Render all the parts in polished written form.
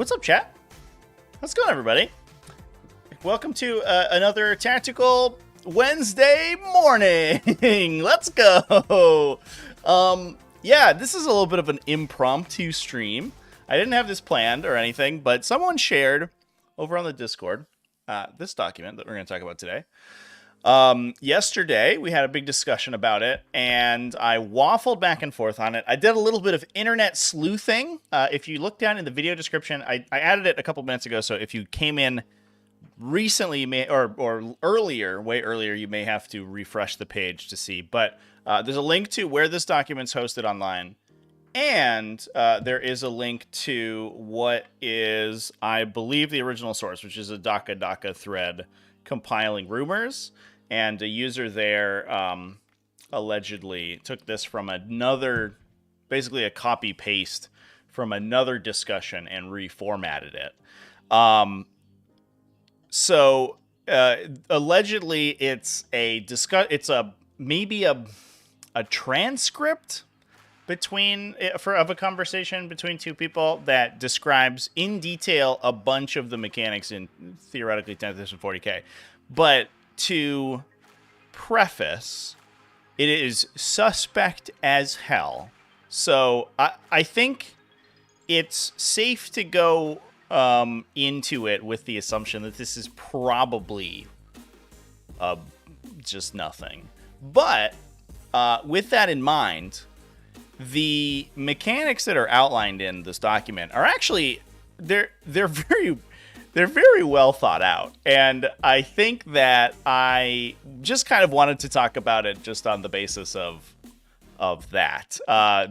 What's up, chat? How's it going, everybody? Welcome to another Tactical Wednesday morning. Let's go. Yeah, this is a little bit of an impromptu stream. I didn't have this planned or anything, but someone shared over on the Discord this document that we're going to talk about today. Yesterday, we had a big discussion about it, and I waffled back and forth on it. I did a little bit of internet sleuthing. If you look down in the video description, I added it a couple minutes ago, so if you came in recently, you may, or earlier, way earlier, you may have to refresh the page to see. But there's a link to where this document's hosted online, and there is a link to what is, I believe, the original source, which is a DACA thread compiling rumors. And a user there allegedly took this from another, basically a copy-paste from another discussion and reformatted it. Allegedly, it's maybe a transcript of a conversation between two people that describes in detail a bunch of the mechanics in theoretically 10th edition 40k. But to preface, it is suspect as hell. So I think it's safe to go into it with the assumption that this is probably just nothing. But with that in mind, the mechanics that are outlined in this document are actually they're very well thought out, and I think that I just kind of wanted to talk about it just on the basis of that,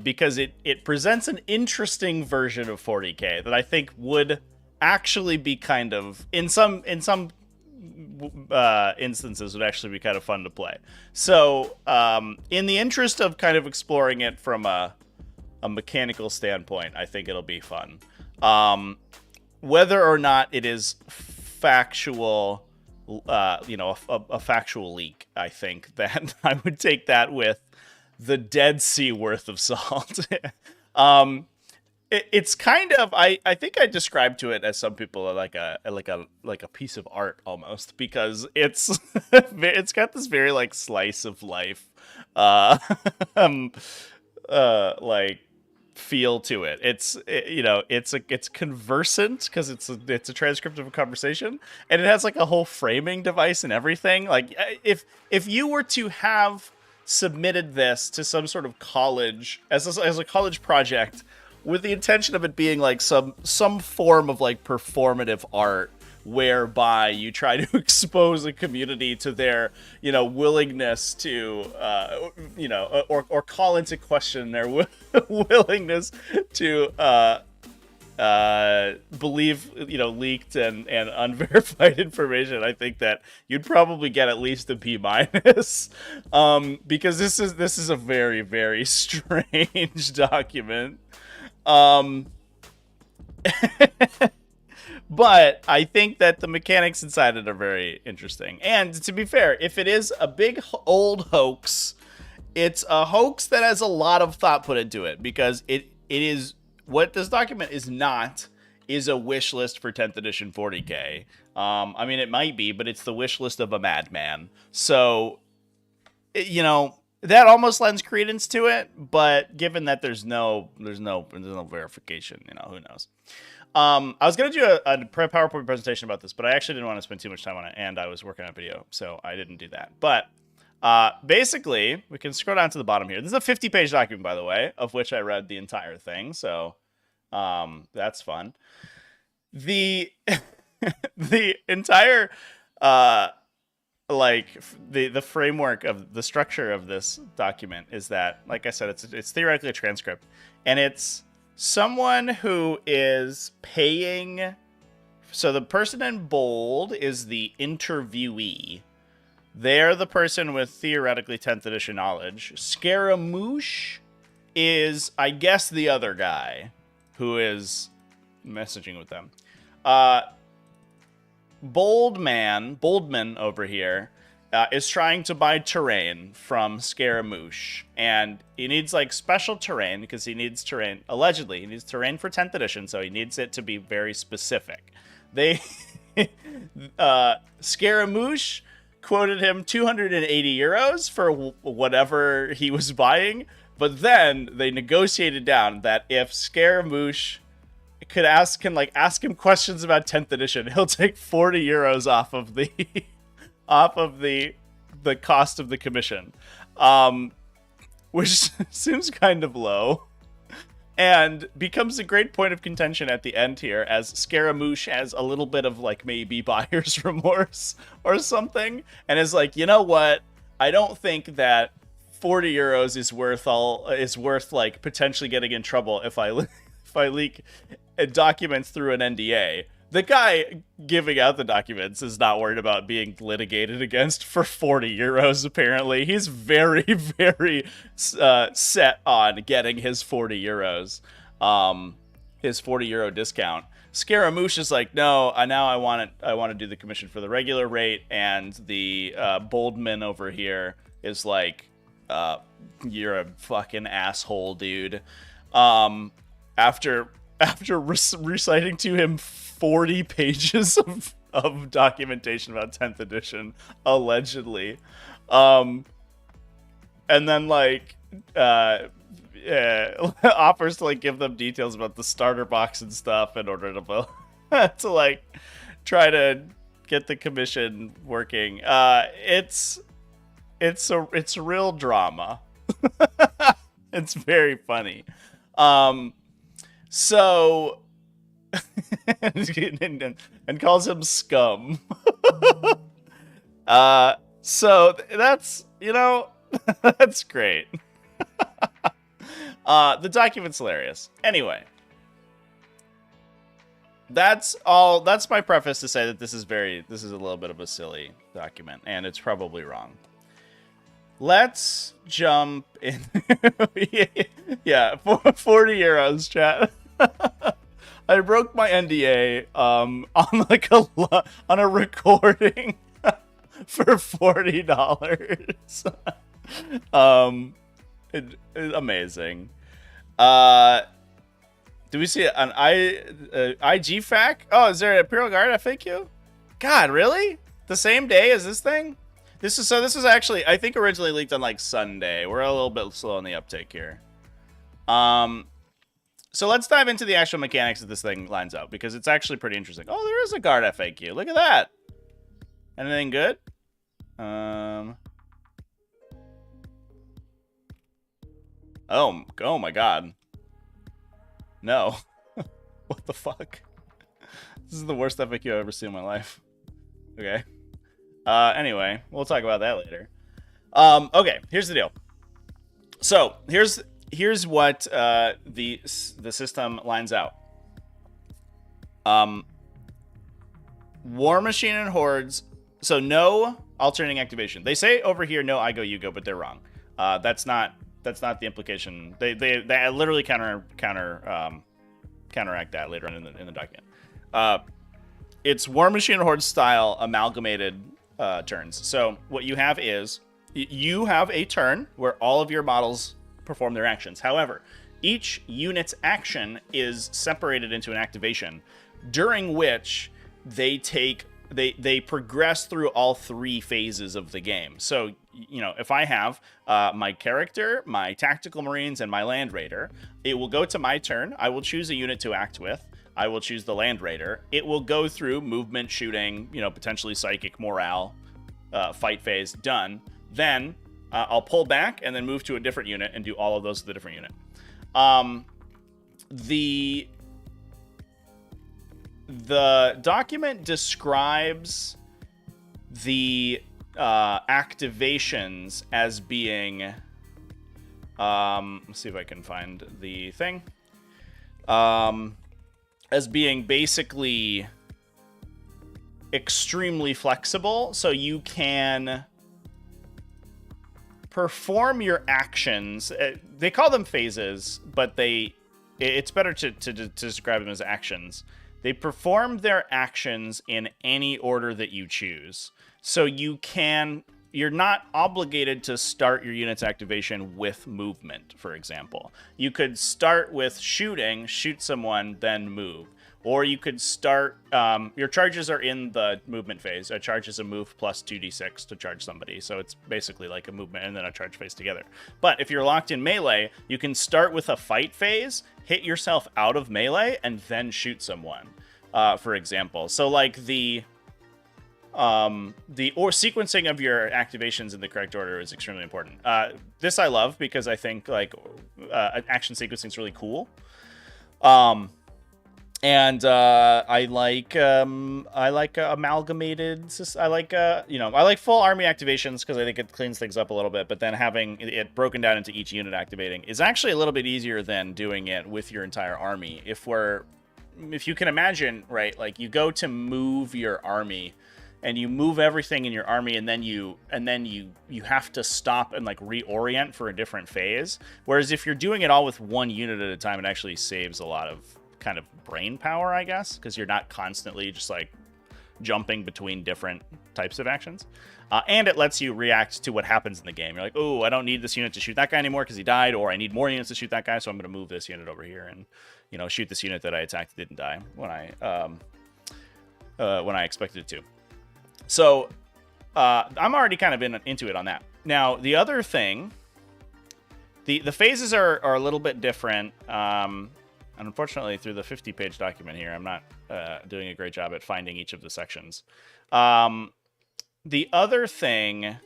because it presents an interesting version of 40k that I think would actually be kind of in some instances would actually be kind of fun to play. So in the interest of kind of exploring it from a mechanical standpoint, I think it'll be fun. Whether or not it is factual, a factual leak, I think that I would take that with the Dead Sea worth of salt. It's kind of, I think I described to it as some people like a piece of art almost, because it's it's got this very like slice of life like feel to it. It's conversant because it's a transcript of a conversation, and it has like a whole framing device and everything. Like if you were to have submitted this to some sort of college as a college project with the intention of it being like some form of like performative art, whereby you try to expose a community to their, willingness to, or call into question their willingness to believe, leaked and unverified information, I think that you'd probably get at least a B-, because this is a very, very strange document. But I think that the mechanics inside it are very interesting. And to be fair, if it is a big old hoax, it's a hoax that has a lot of thought put into it, because it is what this document is not is a wish list for 10th edition 40k. I mean, it might be, but it's the wish list of a madman. So, that almost lends credence to it, but given that there's no verification, who knows? I was going to do a PowerPoint presentation about this, but I actually didn't want to spend too much time on it, and I was working on a video, so I didn't do that. But basically, we can scroll down to the bottom here. This is a 50-page document, by the way, of which I read the entire thing, so that's fun. The entire the framework of the structure of this document is that, like I said, it's theoretically a transcript, and it's someone who is paying. So the person in bold is the interviewee. They're the person with theoretically 10th edition knowledge. Scaramouche is, I guess, the other guy who is messaging with them. Boldman over here is trying to buy terrain from Scaramouche, and he needs like special terrain because he needs terrain. Allegedly, he needs terrain for 10th edition, so he needs it to be very specific. They Scaramouche quoted him 280 euros for whatever he was buying, but then they negotiated down that if Scaramouche can ask him questions about 10th edition, he'll take 40 euros off of the the cost of the commission, which seems kind of low, and becomes a great point of contention at the end here, as Scaramouche has a little bit of like maybe buyer's remorse or something, and is like, you know what, I don't think that 40 euros is worth like potentially getting in trouble if I leak documents through an NDA. The guy giving out the documents is not worried about being litigated against for 40 euros, apparently. He's very, very set on getting his 40 euros, his 40 euro discount. Scaramouche is like, no, now I want to do the commission for the regular rate, and the Boldman over here is like, you're a fucking asshole, dude. After reciting to him 40 pages of documentation about 10th edition, allegedly. And then, like, offers to, like, give them details about the starter box and stuff in order to, to like, try to get the commission working. It's a real drama. It's very funny. So... and calls him scum. So that's, you know, that's great. The document's hilarious. Anyway, that's my preface to say that this is a little bit of a silly document, and it's probably wrong. Let's jump in. Yeah, 40 euros, chat. I broke my NDA on a recording for $40. Amazing. Do we see an IG FAQ? Oh, is there an Imperial Guard FAQ? God, really? The same day as this thing? This is actually, I think, originally leaked on like Sunday. We're a little bit slow on the uptake here. So let's dive into the actual mechanics that this thing lines out, because it's actually pretty interesting. Oh, there is a guard FAQ. Look at that. Anything good? Oh my god. No. What the fuck? This is the worst FAQ I've ever seen in my life. Okay. Anyway, we'll talk about that later. Okay, here's the deal. So, here's what the system lines out. War Machine and Hordes. So no alternating activation. They say over here no I go you go, but they're wrong. That's not the implication. They literally counteract that later on in the document. It's War Machine and Horde style amalgamated turns. So what you have is you have a turn where all of your models perform their actions. However, each unit's action is separated into an activation, during which they progress through all three phases of the game. So, you know, if I have my character, my tactical marines, and my land raider, it will go to my turn. I will choose a unit to act with. I will choose the land raider. It will go through movement, shooting, you know, potentially psychic, morale, fight phase, done. Then I'll pull back and then move to a different unit and do all of those to the different unit. The document describes the activations as being... let's see if I can find the thing. As being basically extremely flexible, so you can perform your actions. They call them phases, but it's better to describe them as actions. They perform their actions in any order that you choose. So you can you're not obligated to start your unit's activation with movement, for example. You could start with shooting, shoot someone, then move. Or you could start, your charges are in the movement phase. A charge is a move plus 2d6 to charge somebody. So it's basically like a movement and then a charge phase together. But if you're locked in melee, you can start with a fight phase, hit yourself out of melee, and then shoot someone, for example. So like the sequencing of your activations in the correct order is extremely important. This I love because I think like action sequencing is really cool. And I like amalgamated. I like full army activations because I think it cleans things up a little bit. But then having it broken down into each unit activating is actually a little bit easier than doing it with your entire army. If you can imagine, right? Like you go to move your army, and you move everything in your army, and then you have to stop and like reorient for a different phase. Whereas if you're doing it all with one unit at a time, it actually saves a lot of kind of brain power, I guess, because you're not constantly just like jumping between different types of actions. And it lets you react to what happens in the game. You're like, oh, I don't need this unit to shoot that guy anymore because he died, or I need more units to shoot that guy, so I'm going to move this unit over here and, you know, shoot this unit that I attacked that didn't die when I expected it to. So I'm already kind of into it on that. Now, the other thing, the phases are a little bit different. And unfortunately, through the 50-page document here, I'm not doing a great job at finding each of the sections. The other thing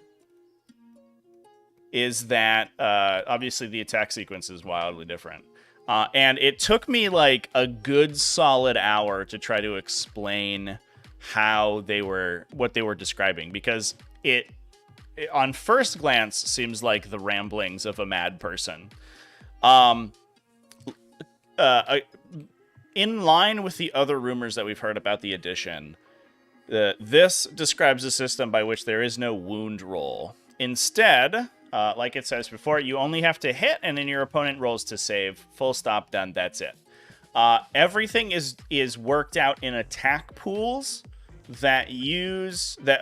is that obviously the attack sequence is wildly different. And it took me like a good solid hour to try to explain what they were describing, because it on first glance seems like the ramblings of a mad person. In line with the other rumors that we've heard about the edition, this describes a system by which there is no wound roll. Instead, like it says before, you only have to hit, and then your opponent rolls to save. Full stop, done. That's it. Everything is worked out in attack pools that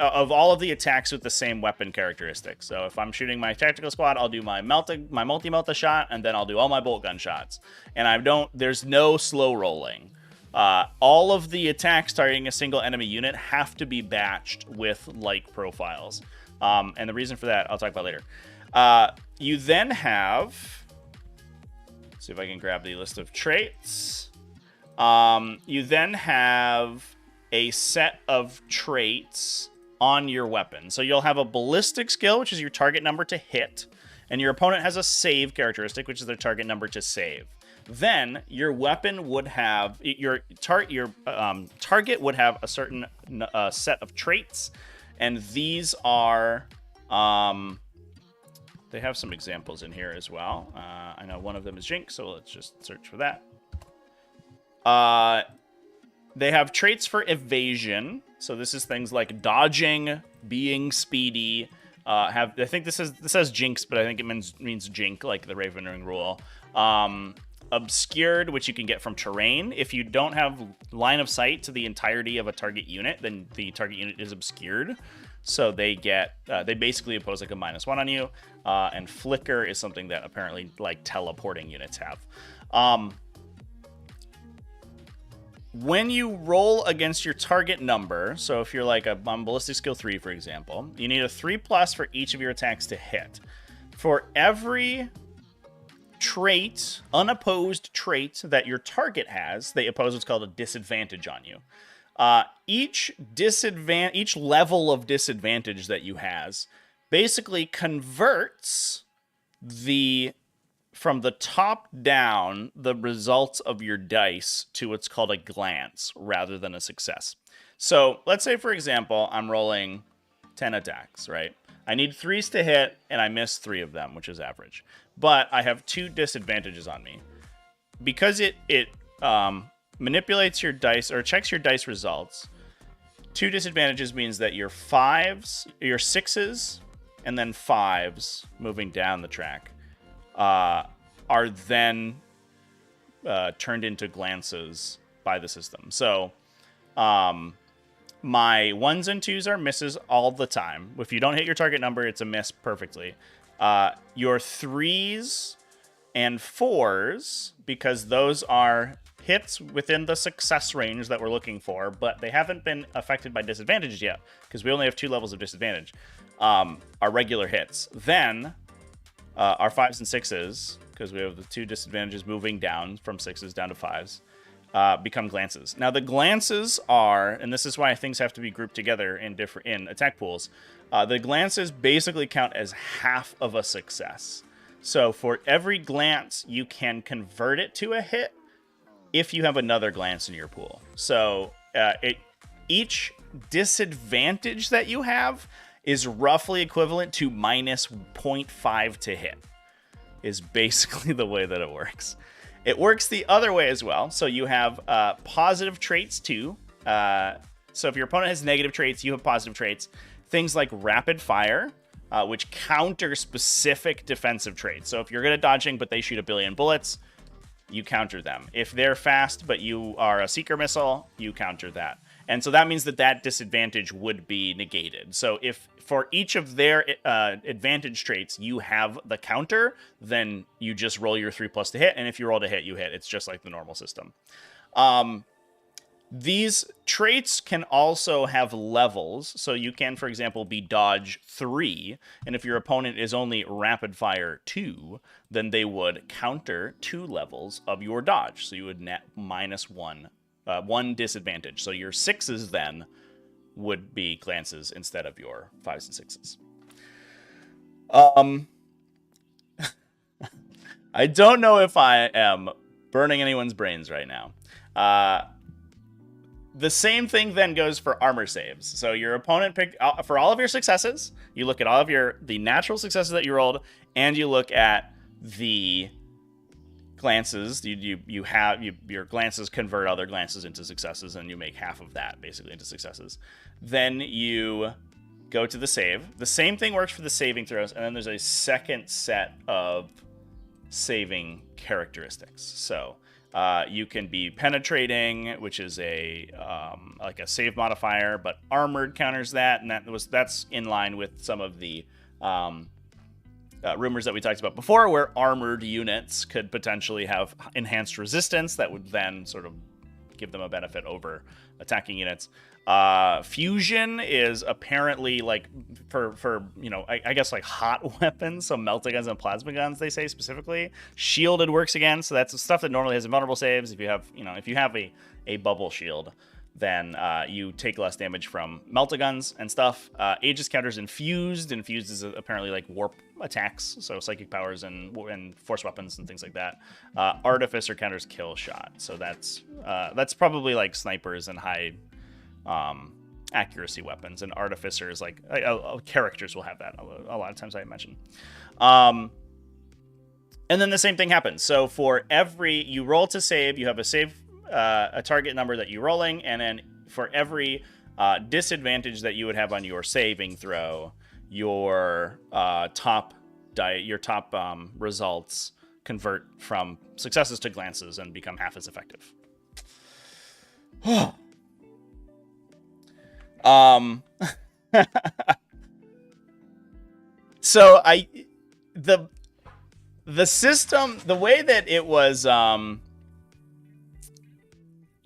of all of the attacks with the same weapon characteristics. So if I'm shooting my tactical squad, I'll do my multi-melta shot, and then I'll do all my bolt gun shots. And there's no slow rolling. All of the attacks targeting a single enemy unit have to be batched with like profiles. And the reason for that, I'll talk about later. You then have, let's see if I can grab the list of traits. You then have a set of traits on your weapon. So you'll have a ballistic skill, which is your target number to hit, and your opponent has a save characteristic, which is their target number to save. Then your weapon would have your target would have a certain set of traits, and these are they have some examples in here as well. I know one of them is Jinx, so let's just search for that. They have traits for evasion. So this is things like dodging, being speedy. I think this says Jinx, but I think it means Jink, like the Raven Ring rule. Obscured, which you can get from terrain. If you don't have line of sight to the entirety of a target unit, then the target unit is obscured. So they basically impose like a -1 on you. And Flicker is something that apparently like teleporting units have. When you roll against your target number, so if you're like on ballistic skill 3, for example, you need a 3+ for each of your attacks to hit. For every trait, unopposed trait that your target has, they oppose what's called a disadvantage on you. Each level of disadvantage that you has basically converts from the top down, the results of your dice to what's called a glance rather than a success. So let's say, for example, I'm rolling 10 attacks, right? I need 3s to hit, and I miss 3 of them, which is average. But I have 2 disadvantages on me. Because it manipulates your dice, or checks your dice results, 2 disadvantages means that your 6s, and then 5s moving down the track are then turned into glances by the system. So my 1s and 2s are misses all the time. If you don't hit your target number, it's a miss perfectly. Your 3s and 4s, because those are hits within the success range that we're looking for, but they haven't been affected by disadvantage yet, because we only have 2 levels of disadvantage, are regular hits. Then our 5s and 6s, because we have the 2 disadvantages moving down from 6s down to 5s, become glances. Now the glances are, and this is why things have to be grouped together in attack pools, the glances basically count as half of a success. So for every glance, you can convert it to a hit if you have another glance in your pool. So each disadvantage that you have is roughly equivalent to minus 0.5 to hit, is basically the way that it works. It works the other way as well. So you have positive traits too. So if your opponent has negative traits, you have positive traits. Things like rapid fire, which counter specific defensive traits. So if you're good at dodging, but they shoot 1 billion bullets, you counter them. If they're fast, but you are a seeker missile, you counter that. And so that means that disadvantage would be negated. So if for each of their advantage traits you have the counter, then you just roll your 3+ to hit. And if you roll to hit, you hit. It's just like the normal system. These traits can also have levels. So you can, for example, be dodge 3. And if your opponent is only rapid fire 2, then they would counter 2 levels of your dodge. So you would net minus 1 disadvantage. So your 6s then would be glances instead of your 5s and 6s. I don't know if I am burning anyone's brains right now. The same thing then goes for armor saves. So your opponent picked for all of your successes, you look at all of the natural successes that you rolled, and you look at the glances. Your glances convert other glances into successes, and you make half of that basically into successes. Then you go to the save. The same thing works for the saving throws, and then there's a second set of saving characteristics. So you can be penetrating, which is like a save modifier, but armored counters that, and that's in line with some of the rumors that we talked about before, where armored units could potentially have enhanced resistance that would then sort of give them a benefit over attacking units. Fusion is apparently like for I guess like hot weapons, so melta guns and plasma guns, they say specifically. Shielded works again, so that's stuff that normally has invulnerable saves. If you have a bubble shield, then you take less damage from melta guns and stuff. Aegis counters infused. Infused is apparently like warp attacks, so psychic powers and force weapons and things like that. Artificer counters kill shot, so that's probably like snipers and high accuracy weapons, and artificers like characters will have that a lot of times, I imagine. And then the same thing happens. So for every you roll to save, you have a target number that you're rolling, and then for every disadvantage that you would have on your saving throw, your top results convert from successes to glances and become half as effective. So the system, the way that it was on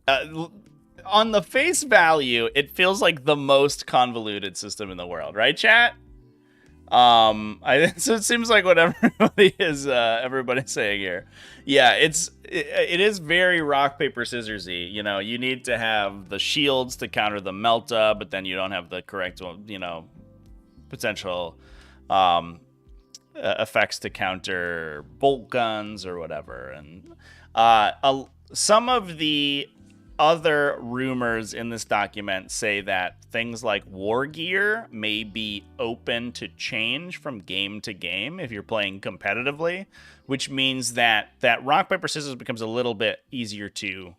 the face value, it feels like the most convoluted system in the world, right, chat? So it seems like what everybody's saying here. Yeah, it is very rock paper scissorsy. You need to have the shields to counter the melta, but then you don't have the correct potential effects to counter bolt guns or whatever. And some of the other rumors in this document say that things like war gear may be open to change from game to game if you're playing competitively, which means that rock paper scissors becomes a little bit easier to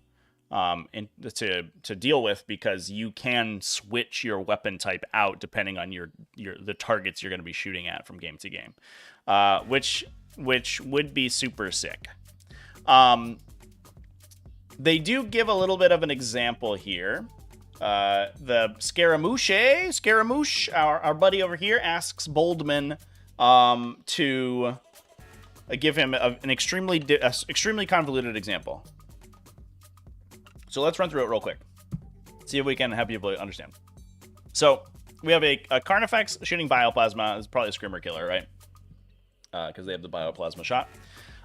deal with, because you can switch your weapon type out depending on the targets you're going to be shooting at from game to game, which would be super sick. They do give a little bit of an example here The Scaramouche, our buddy over here, asks Boldman to give him an extremely convoluted example. So let's run through it real quick. See if we can have people understand. So we have a Carnifex shooting Bioplasma. It's probably a Screamer Killer, right? Because they have the Bioplasma shot.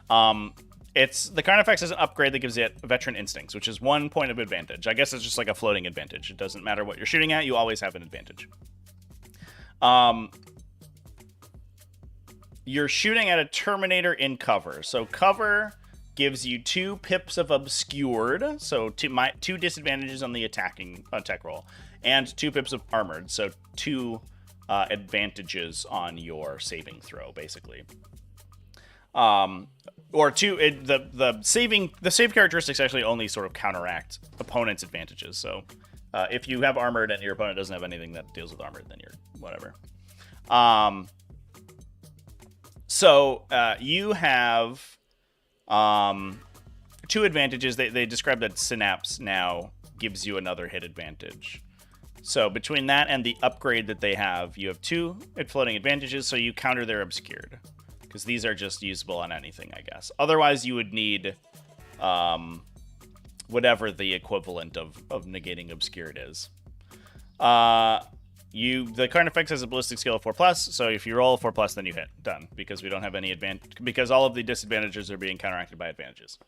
The Carnifex is an upgrade that gives it Veteran Instincts, which is 1 point of advantage. I guess it's just like a floating advantage. It doesn't matter what you're shooting at. You always have an advantage. You're shooting at a Terminator in cover. So cover gives you 2 pips of Obscured, so 2 disadvantages on the attack roll, and 2 pips of Armored, so 2 advantages on your saving throw, basically. Or 2, the save characteristics actually only sort of counteract opponent's advantages. So if you have Armored and your opponent doesn't have anything that deals with Armored, then you're whatever. So you have 2 advantages. They describe that Synapse now gives you another hit advantage. So between that and the upgrade that they have, you have 2 floating advantages, so you counter their Obscured. Because these are just usable on anything, I guess. Otherwise, you would need whatever the equivalent of negating Obscured is. The Carnifex has a ballistic skill of 4+, so if you roll a 4+, then you hit. Done. Because we don't have any because all of the disadvantages are being counteracted by advantages.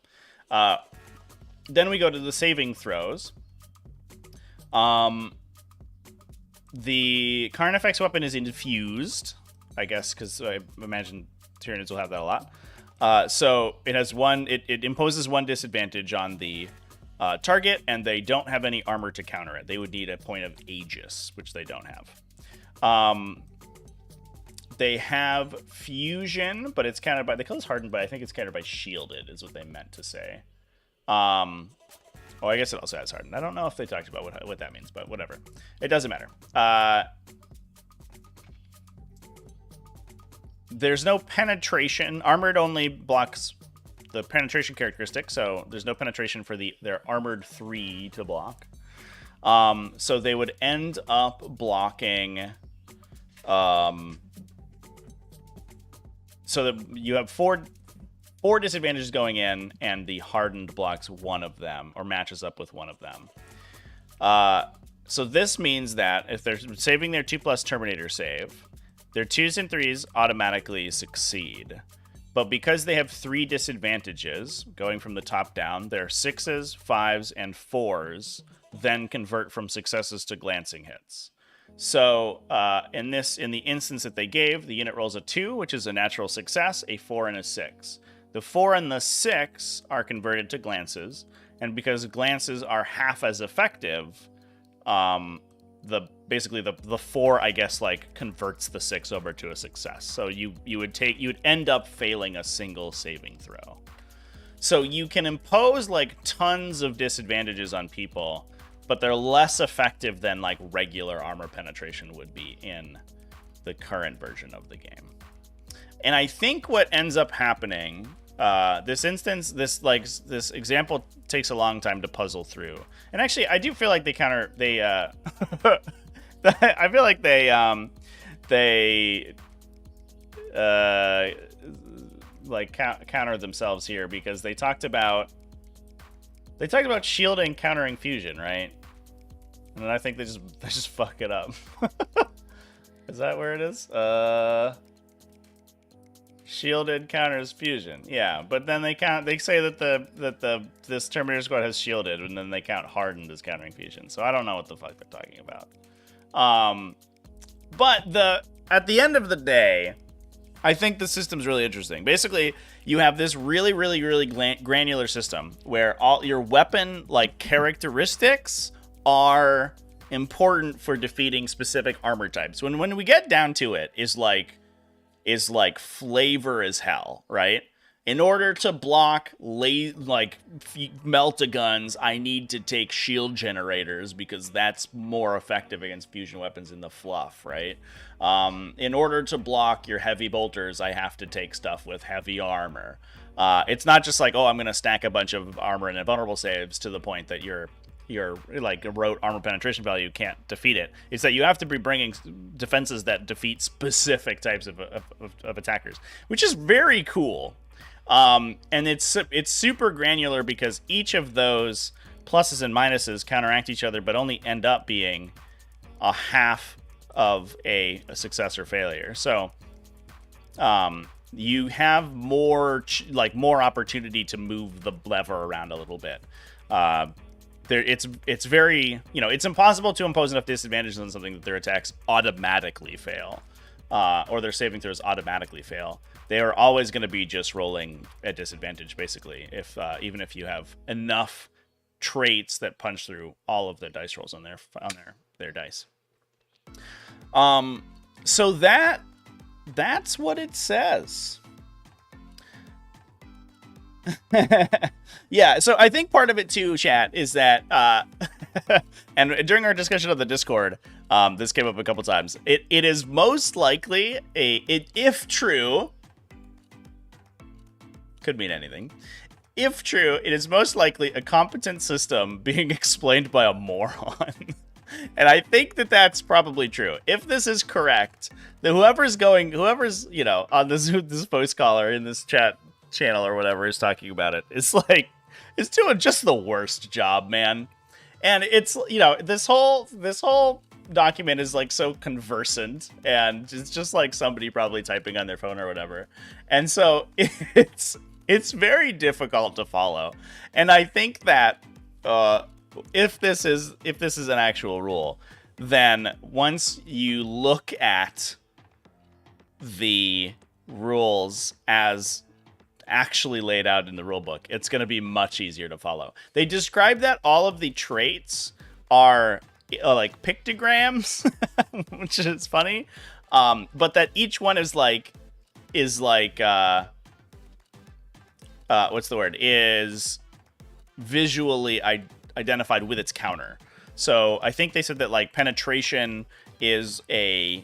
Then we go to the saving throws. The Carnifex weapon is infused, I guess, because I imagine Tyranids will have that a lot. So it has it imposes 1 disadvantage on the target, and they don't have any armor to counter it. They would need a point of Aegis, which they don't have. They have Fusion, but it's countered by, they call this Hardened, but I think it's countered by Shielded, is what they meant to say. I guess it also has Hardened. I don't know if they talked about what that means, but whatever. It doesn't matter. There's no penetration. Armored only blocks the penetration characteristic, so there's no penetration for their Armored 3 to block. So they would end up blocking... so that you have four disadvantages going in, and the Hardened blocks 1 of them, or matches up with 1 of them. So this means that if they're saving their 2+ Terminator save, their 2s and 3s automatically succeed. But because they have 3 disadvantages, going from the top down, their 6s, 5s, and 4s then convert from successes to glancing hits. So in the instance that they gave, the unit rolls a 2, which is a natural success, a 4, and a 6. The 4 and the 6 are converted to glances, and because glances are half as effective, basically the 4, I guess, like converts the 6 over to a success. So you would end up failing a single saving throw. So you can impose like tons of disadvantages on people, but they're less effective than like regular armor penetration would be in the current version of the game. And I think what ends up happening, this example takes a long time to puzzle through. And actually, I do feel like I feel like they counter themselves here, because they talked about shielding countering fusion, right? And I think they just fuck it up. Is that where it is? Shielded counters fusion. Yeah, but then they say that this Terminator squad has shielded, and then they count Hardened as countering fusion. So I don't know what the fuck they're talking about. But at the end of the day, I think the system's really interesting. Basically, you have this really, really, really granular system where all your weapon like characteristics are important for defeating specific armor types. When we get down to it, is like flavor as hell, right? In order to block melt-a-guns, I need to take shield generators because that's more effective against fusion weapons in the fluff, right? In order to block your heavy bolters, I have to take stuff with heavy armor. It's not just like, oh, I'm going to stack a bunch of armor and invulnerable saves to the point that you're like a rote armor penetration value can't defeat it. It's that you have to be bringing defenses that defeat specific types of attackers, which is very cool. And it's super granular because each of those pluses and minuses counteract each other, but only end up being a half of a success or failure. So you have more opportunity to move the lever around a little bit. It's very, it's impossible to impose enough disadvantages on something that their attacks automatically fail, or their saving throws automatically fail. They are always going to be just rolling at disadvantage, basically, if even if you have enough traits that punch through all of the dice rolls on their dice. So that's what it says. Yeah, so I think part of it too, chat, is that and during our discussion of the Discord, this came up a couple times. It is most likely if true, could mean anything. If true, it is most likely a competent system being explained by a moron. And I think that that's probably true. If this is correct, then whoever's on this post caller in this chat channel or whatever is talking about it, it's doing just the worst job, man. And it's, this whole document is like so conversant, and it's just like somebody probably typing on their phone or whatever. And so it's very difficult to follow. And I think that if this is an actual rule, then once you look at the rules as actually laid out in the rule book, it's going to be much easier to follow. They describe that all of the traits are like pictograms, which is funny, but that each one is like what's the word, is visually identified with its counter. So I think they said that like penetration is they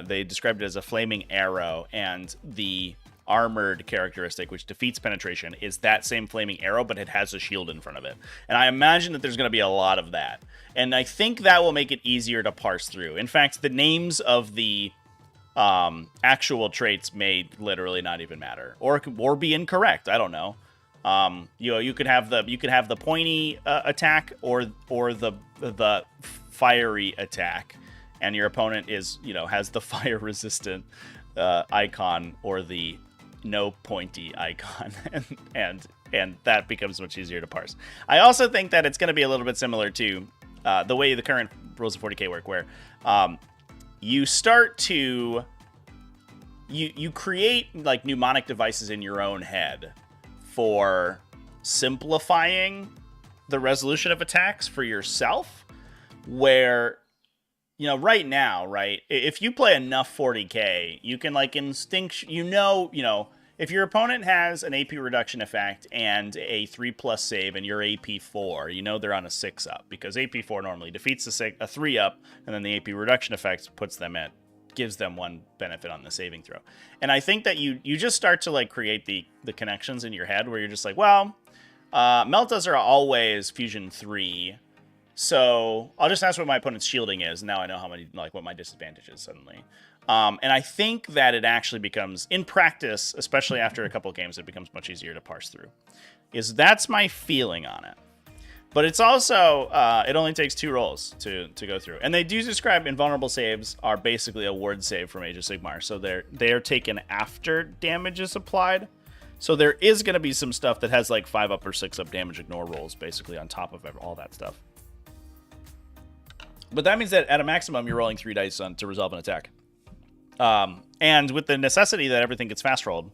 described it as a flaming arrow, and the armored characteristic, which defeats penetration, is that same flaming arrow, but it has a shield in front of it. And I imagine that there's going to be a lot of that. And I think that will make it easier to parse through. In fact, the names of the actual traits may literally not even matter, or be incorrect. I don't know. You could have the pointy attack or the fiery attack, and your opponent has the fire resistant icon or the no pointy icon, and that becomes much easier to parse. I also think that it's going to be a little bit similar to the way the current rules of 40k work, where you start to you create like mnemonic devices in your own head for simplifying the resolution of attacks for yourself, where right now, if you play enough 40k, you can like if your opponent has an AP reduction effect and a 3+ save and you're AP 4, they're on a 6 up, because AP 4 normally defeats a 3 up, and then the AP reduction effect gives them one benefit on the saving throw. And I think that you just start to like create the connections in your head where you're just like, well, Meltas are always fusion 3, so I'll just ask what my opponent's shielding is, and now I know what my disadvantage is suddenly. And I think that it actually becomes, in practice, especially after a couple of games, it becomes much easier to parse through. That's my feeling on it. But it's also, it only takes 2 rolls to go through. And they do describe invulnerable saves are basically a ward save from Age of Sigmar. So they are taken after damage is applied. So there is going to be some stuff that has like 5 up or 6 up damage ignore rolls, basically on top of all that stuff. But that means that at a maximum, you're rolling 3 dice to resolve an attack. And with the necessity that everything gets fast rolled,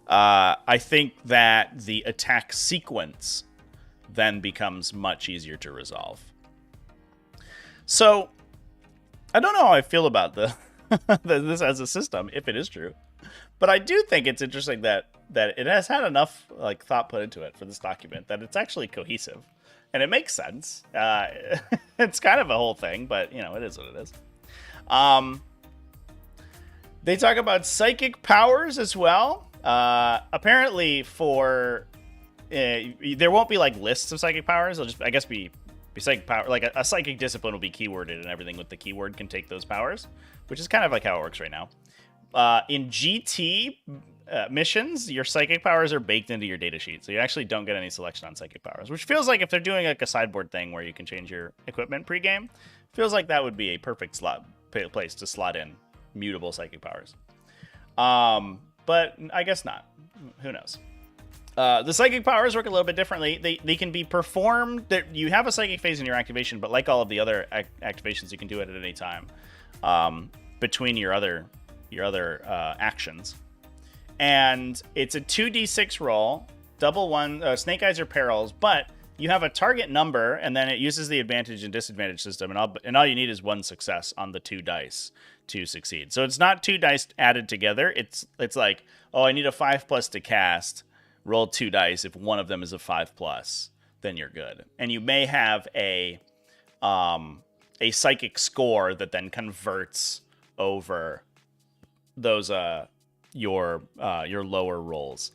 I think that the attack sequence then becomes much easier to resolve. So I don't know how I feel about this as a system, if it is true, but I do think it's interesting that it has had enough like thought put into it for this document that it's actually cohesive, and it makes sense. It's kind of a whole thing, but it is what it is. They talk about psychic powers as well. Apparently there won't be like lists of psychic powers. They'll just, I guess, be Be psychic power, like a psychic discipline will be keyworded, and everything with the keyword can take those powers, which is kind of like how it works right now. In GT missions, your psychic powers are baked into your datasheet, so you actually don't get any selection on psychic powers, which feels like if they're doing like a sideboard thing where you can change your equipment pregame, feels like that would be a perfect place to slot in mutable psychic powers. But I guess not. Who knows? The psychic powers work a little bit differently. They can be performed. You have a psychic phase in your activation, but like all of the other activations, you can do it at any time between your other actions. And it's a 2d6 roll, double one, snake eyes or perils, but you have a target number, and then it uses the advantage and disadvantage system, and all you need is one success on the 2 dice to succeed. So it's not 2 dice added together. It's like, oh, I need a 5+ to cast. Roll 2 dice. If one of them is a 5+, then you're good. And you may have a psychic score that then converts over those your lower rolls.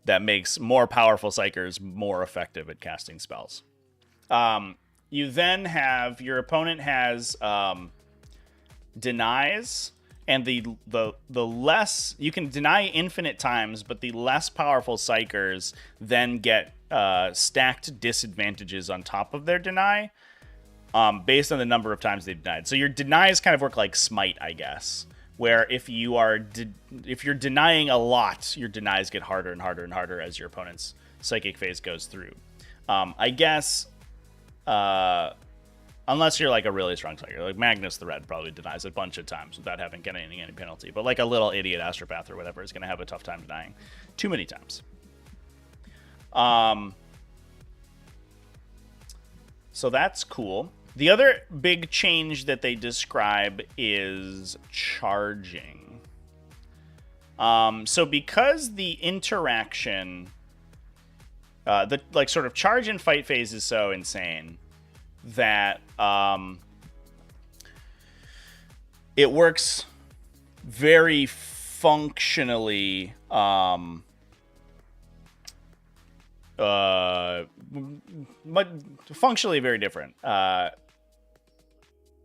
That makes more powerful psychers more effective at casting spells. You then have your opponent has denies, and the less you can deny infinite times, but the less powerful psychers then get stacked disadvantages on top of their deny, based on the number of times they've denied. So your denies kind of work like smite, I guess, where if you're denying a lot, your denies get harder and harder and harder as your opponent's psychic phase goes through. I guess, unless you're like a really strong psychic, like Magnus the Red probably denies a bunch of times without getting any penalty. But like a little idiot astropath or whatever is going to have a tough time denying too many times. So that's cool. The other big change that they describe is charging. So because the interaction, the like sort of charge and fight phase is so insane that it works very functionally. But functionally very different.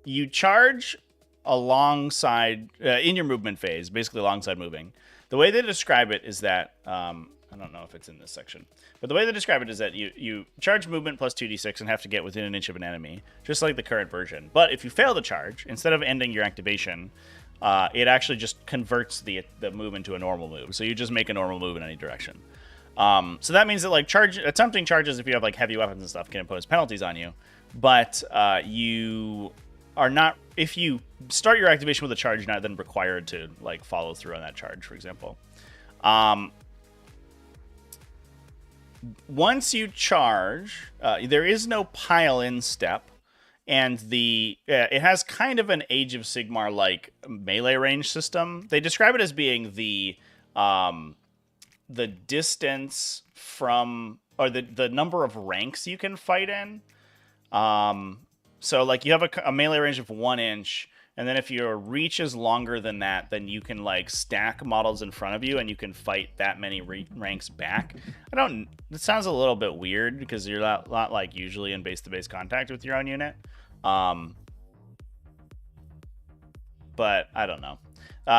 You charge alongside in your movement phase, basically alongside moving. The way they describe it is that I don't know if it's in this section, but the way they describe it is that you charge movement plus 2d6 and have to get within an inch of an enemy, just like the current version. But if you fail to charge, instead of ending your activation, it actually just converts the move into a normal move. So you just make a normal move in any direction. So that means that like attempting charges, if you have like heavy weapons and stuff, can impose penalties on you. But you are not, if you start your activation with a charge, you're not then required to like follow through on that charge, for example. Once you charge, there is no pile-in step, and it has kind of an Age of Sigmar like melee range system. They describe it as being the distance from, or the number of ranks you can fight in. So like you have a melee range of 1 inch, and then if your reach is longer than that, then you can like stack models in front of you and you can fight that many ranks back. It sounds a little bit weird because you're not like usually in base-to-base contact with your own unit. But I don't know.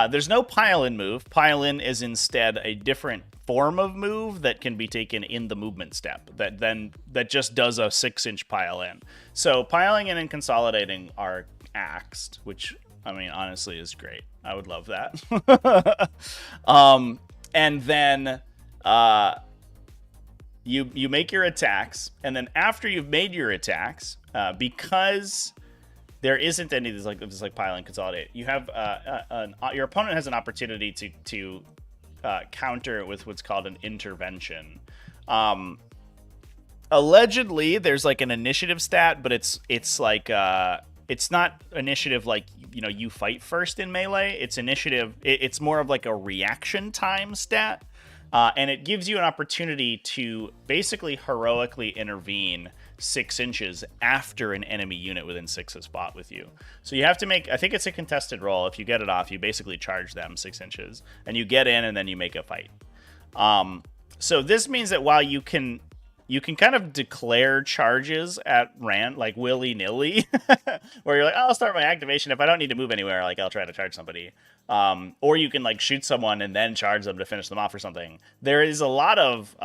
There's no pile-in move. Pile-in is instead a different form of move that can be taken in the movement step that just does a 6-inch pile-in. So piling in and consolidating are axed, which I mean honestly is great. I would love that. And then you make your attacks, and then after you've made your attacks, because there isn't any of this like pile and consolidate, you have your opponent has an opportunity to counter it with what's called an intervention. Allegedly, there's like an initiative stat, but it's like it's not initiative like you fight first in melee. It's initiative. It's more of like a reaction time stat, and it gives you an opportunity to basically heroically intervene 6 inches after an enemy unit within 6 is fought with you. So you have to make, I think it's a contested roll. If you get it off, you basically charge them 6 inches, and you get in, and then you make a fight. So this means that while you can you can kind of declare charges at random, like willy-nilly, where you're like, oh, I'll start my activation. If I don't need to move anywhere, like I'll try to charge somebody. Or you can like shoot someone and then charge them to finish them off or something. There's a lot of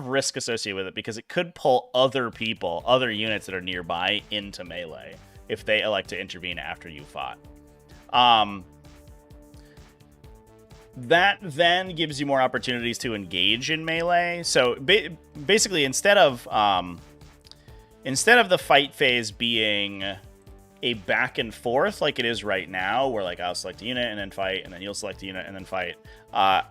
risk associated with it because it could pull other people, other units that are nearby into melee if they elect to intervene after you fought. That then gives you more opportunities to engage in melee. So basically, instead of the fight phase being a back and forth like it is right now, where like I'll select a unit and then fight, and then you'll select a unit and then fight.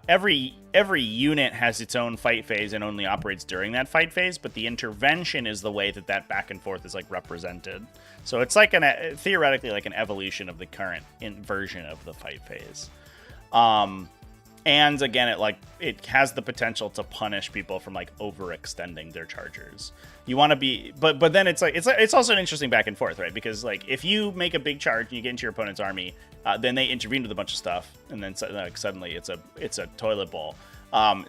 Every unit has its own fight phase and only operates during that fight phase, but the intervention is the way that back and forth is like represented. So it's like theoretically like an evolution of the current version of the fight phase. And again, it has the potential to punish people from like overextending their chargers. You want to be, but then it's also an interesting back and forth, right? Because like if you make a big charge and you get into your opponent's army, then they intervene with a bunch of stuff, and then like suddenly it's a toilet bowl.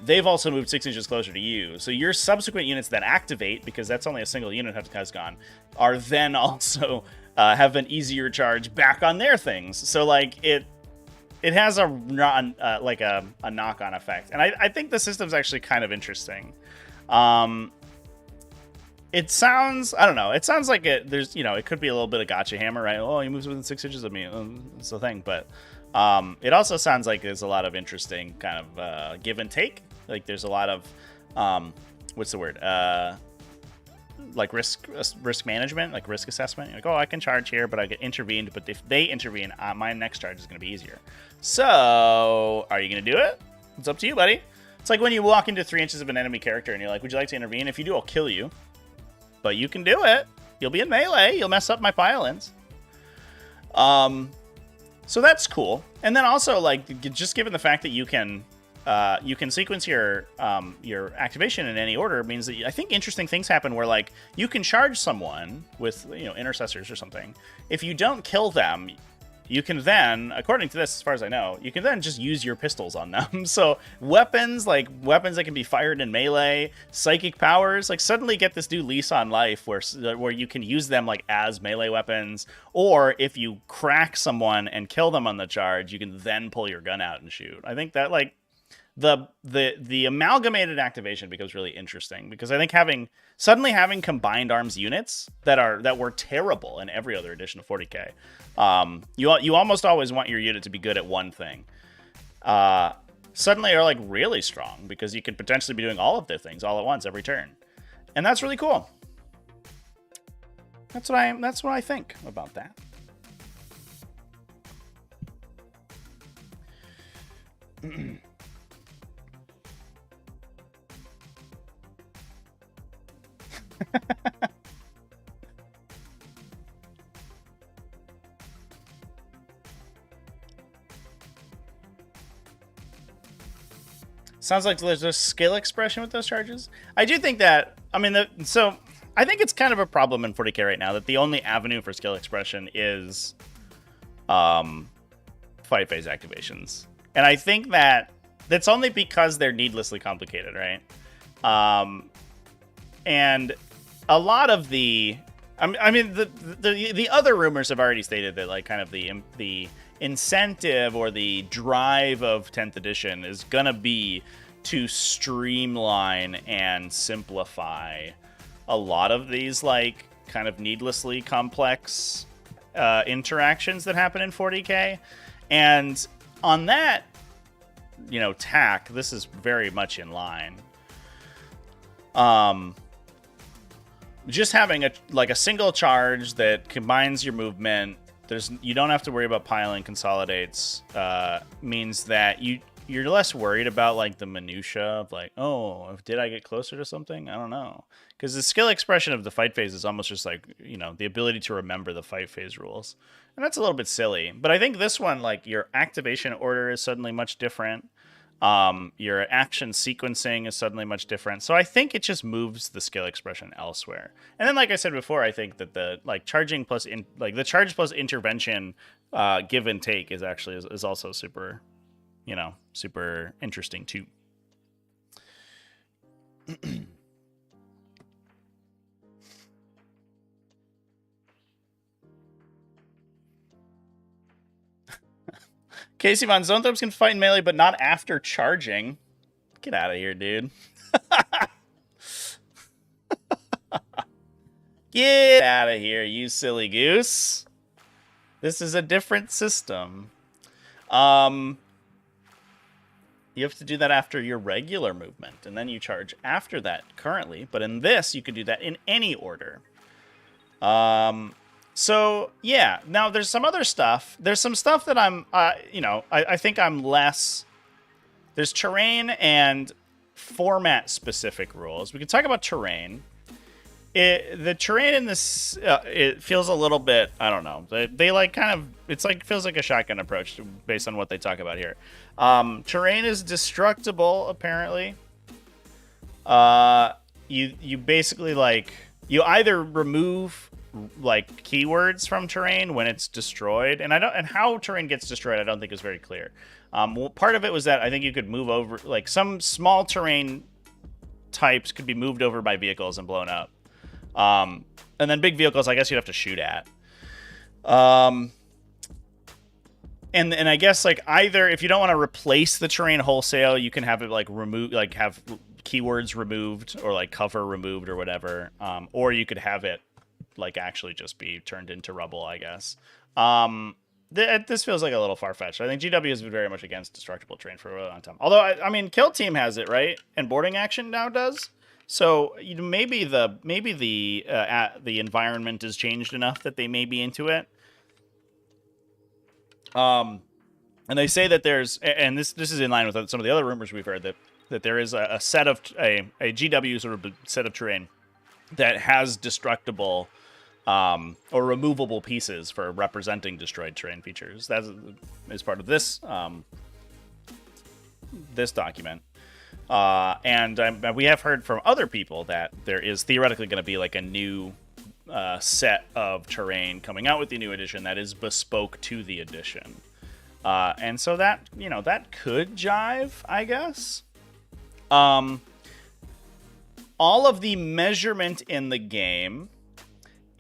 They've also moved 6 inches closer to you, so your subsequent units that activate, because that's only a single unit has gone, are then also have an easier charge back on their things. So like it has a knock-on effect, and I think the system's actually kind of interesting. It sounds, I don't know, it sounds like there's, it could be a little bit of gotcha hammer, right? Oh, he moves within 6 inches of me. It's the thing, but it also sounds like there's a lot of interesting kind of give and take. Like there's a lot of, what's the word? Like risk management, like risk assessment. You're like, oh, I can charge here, but I get intervened. But if they intervene, my next charge is going to be easier. So, are you going to do it? It's up to you, buddy. It's like when you walk into 3 inches of an enemy character and you're like, would you like to intervene? If you do, I'll kill you. But you can do it. You'll be in melee. You'll mess up my pile-ins. So that's cool. And then also, like, just given the fact that you can sequence your activation in any order means that I think interesting things happen where like you can charge someone with intercessors or something. If you don't kill them, you can then, according to this, as far as I know, you can then just use your pistols on them. So weapons that can be fired in melee, psychic powers, like suddenly get this new lease on life where you can use them like as melee weapons, or if you crack someone and kill them on the charge, you can then pull your gun out and shoot. I think that like the amalgamated activation becomes really interesting because I think suddenly having combined arms units that were terrible in every other edition of 40k. You almost always want your unit to be good at one thing. Suddenly are like really strong because you could potentially be doing all of their things all at once every turn, and that's really cool. That's what I think about that. Sounds like there's a skill expression with those charges. I do think that, so I think it's kind of a problem in 40k right now that the only avenue for skill expression is fight phase activations. And I think that's only because they're needlessly complicated, right? And a lot of the other rumors have already stated that like kind of the incentive or the drive of 10th edition is gonna be to streamline and simplify a lot of these like kind of needlessly complex interactions that happen in 40k. And on that, tack, this is very much in line. Just having a single charge that combines your movement, you don't have to worry about piling consolidates, means that you're less worried about like the minutia of like, oh, did I get closer to something? I don't know. Because the skill expression of the fight phase is almost just like, the ability to remember the fight phase rules. And that's a little bit silly. But I think this one, like your activation order is suddenly much different. Your action sequencing is suddenly much different. So I think it just moves the skill expression elsewhere. And then, like I said before, I think that the like charging plus the charge plus intervention give and take is actually is also super, super interesting too. Casey Von Zonthrop's can fight in melee, but not after charging. Get out of here, dude. Get out of here, you silly goose. This is a different system. You have to do that after your regular movement, and then you charge after that currently. But in this, you can do that in any order. So, yeah. Now, there's some other stuff. There's some stuff that I'm, I think I'm less... There's terrain and format-specific rules. We can talk about terrain. The terrain in this, it feels a little bit, I don't know. They like kind of, it's like, feels like a shotgun approach based on what they talk about here. Terrain is destructible, apparently. You basically like, you either remove like keywords from terrain when it's destroyed, and how terrain gets destroyed I don't think is very clear. Well, part of it was that I think you could move over, like some small terrain types could be moved over by vehicles and blown up. And then big vehicles, I guess you'd have to shoot at. And I guess like either if you don't want to replace the terrain wholesale, you can have it like remove, like have keywords removed or like cover removed or whatever. Or you could have it like actually just be turned into rubble, I guess. This feels like a little far-fetched. I think GW has been very much against destructible terrain for a really long time. Although I mean, Kill Team has it, right? And Boarding Action now does. So maybe the environment has changed enough that they may be into it. And they say that there's, and this is in line with some of the other rumors we've heard, that there is a set of a GW sort of set of terrain that has destructible or removable pieces for representing destroyed terrain features. That is part of this this document. And we have heard from other people that there is theoretically going to be like a new set of terrain coming out with the new edition that is bespoke to the edition. And so that, that could jive, I guess. All of the measurement in the game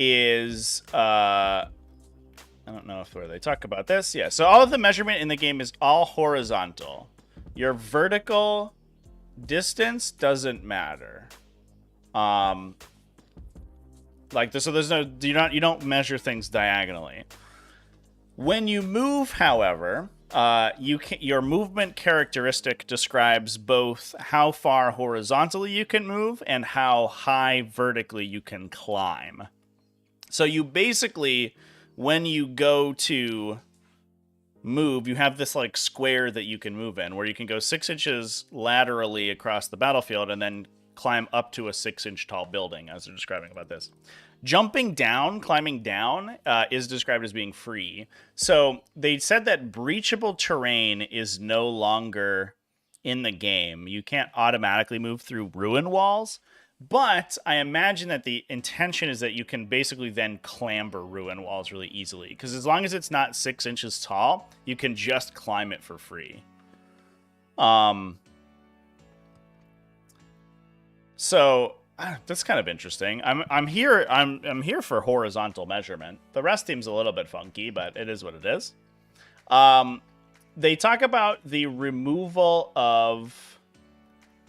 is, I don't know where they talk about this. Yeah, so all of the measurement in the game is all horizontal. Your vertical distance doesn't matter. Like this, so there's no, you don't measure things diagonally. When you move, however, your movement characteristic describes both how far horizontally you can move and how high vertically you can climb. So you basically, when you go to move, you have this like square that you can move in, where you can go 6 inches laterally across the battlefield and then climb up to a 6-inch tall building, as they're describing about this. Jumping down, climbing down, is described as being free. So they said that breachable terrain is no longer in the game. You can't automatically move through ruin walls, but I imagine that the intention is that you can basically then clamber ruin walls really easily, because as long as it's not 6 inches tall, you can just climb it for free. So that's kind of interesting. I'm here for horizontal measurement. The rest seems a little bit funky, but it is what it is. They talk about the removal of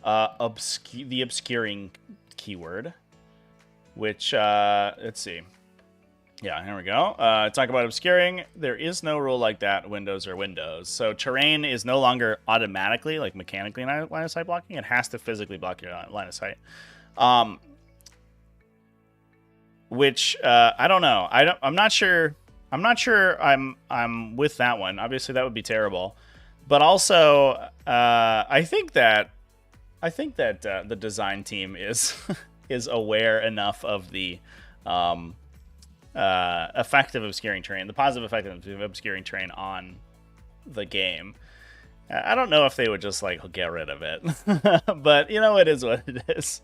the obscuring keyword, which let's see. Yeah, here we go. Talk about obscuring. There is no rule like that. Windows are windows. So terrain is no longer automatically, like mechanically line of sight blocking. It has to physically block your line of sight. Which I don't know. I'm not sure. I'm with that one. Obviously, that would be terrible. But also, I think that the design team is is aware enough of the effect of obscuring terrain, the positive effect of obscuring terrain on the game. I don't know if they would just like get rid of it, but it is what it is.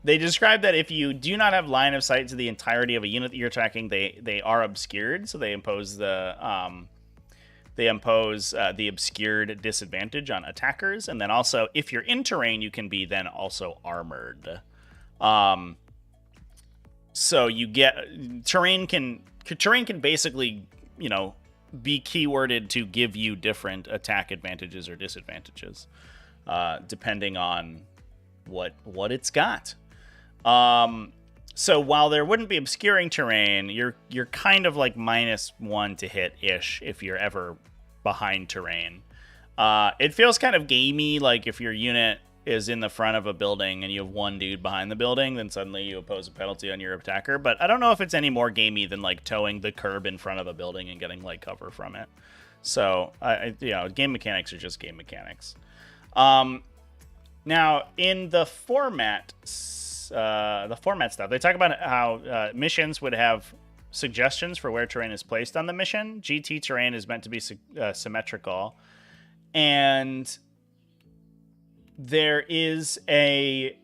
They describe that if you do not have line of sight to the entirety of a unit that you're tracking, they are obscured. So they impose the obscured disadvantage on attackers, and then also if you're in terrain, you can be then also armored. So you get terrain can basically be keyworded to give you different attack advantages or disadvantages, depending on what it's got. So while there wouldn't be obscuring terrain, you're kind of like -1 to hit ish if you're ever behind terrain. It feels kind of gamey, like if your unit is in the front of a building and you have one dude behind the building, then suddenly you impose a penalty on your attacker. But I don't know if it's any more gamey than like towing the curb in front of a building and getting like cover from it. So game mechanics are just game mechanics. Now in the format stuff, they talk about how missions would have suggestions for where terrain is placed on the mission. GT terrain is meant to be symmetrical, and there's a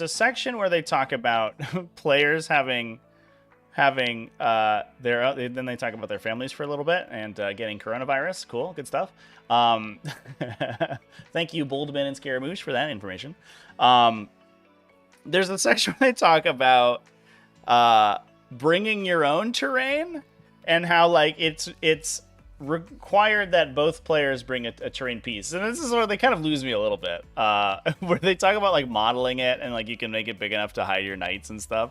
section where they talk about players having then they talk about their families for a little bit and getting coronavirus. Cool, good stuff. Thank you, Boldman and Scaramouche, for that information. There's a section where they talk about bringing your own terrain and how like it's required that both players bring a terrain piece. And this is where they kind of lose me a little bit, where they talk about like modeling it and like you can make it big enough to hide your knights and stuff.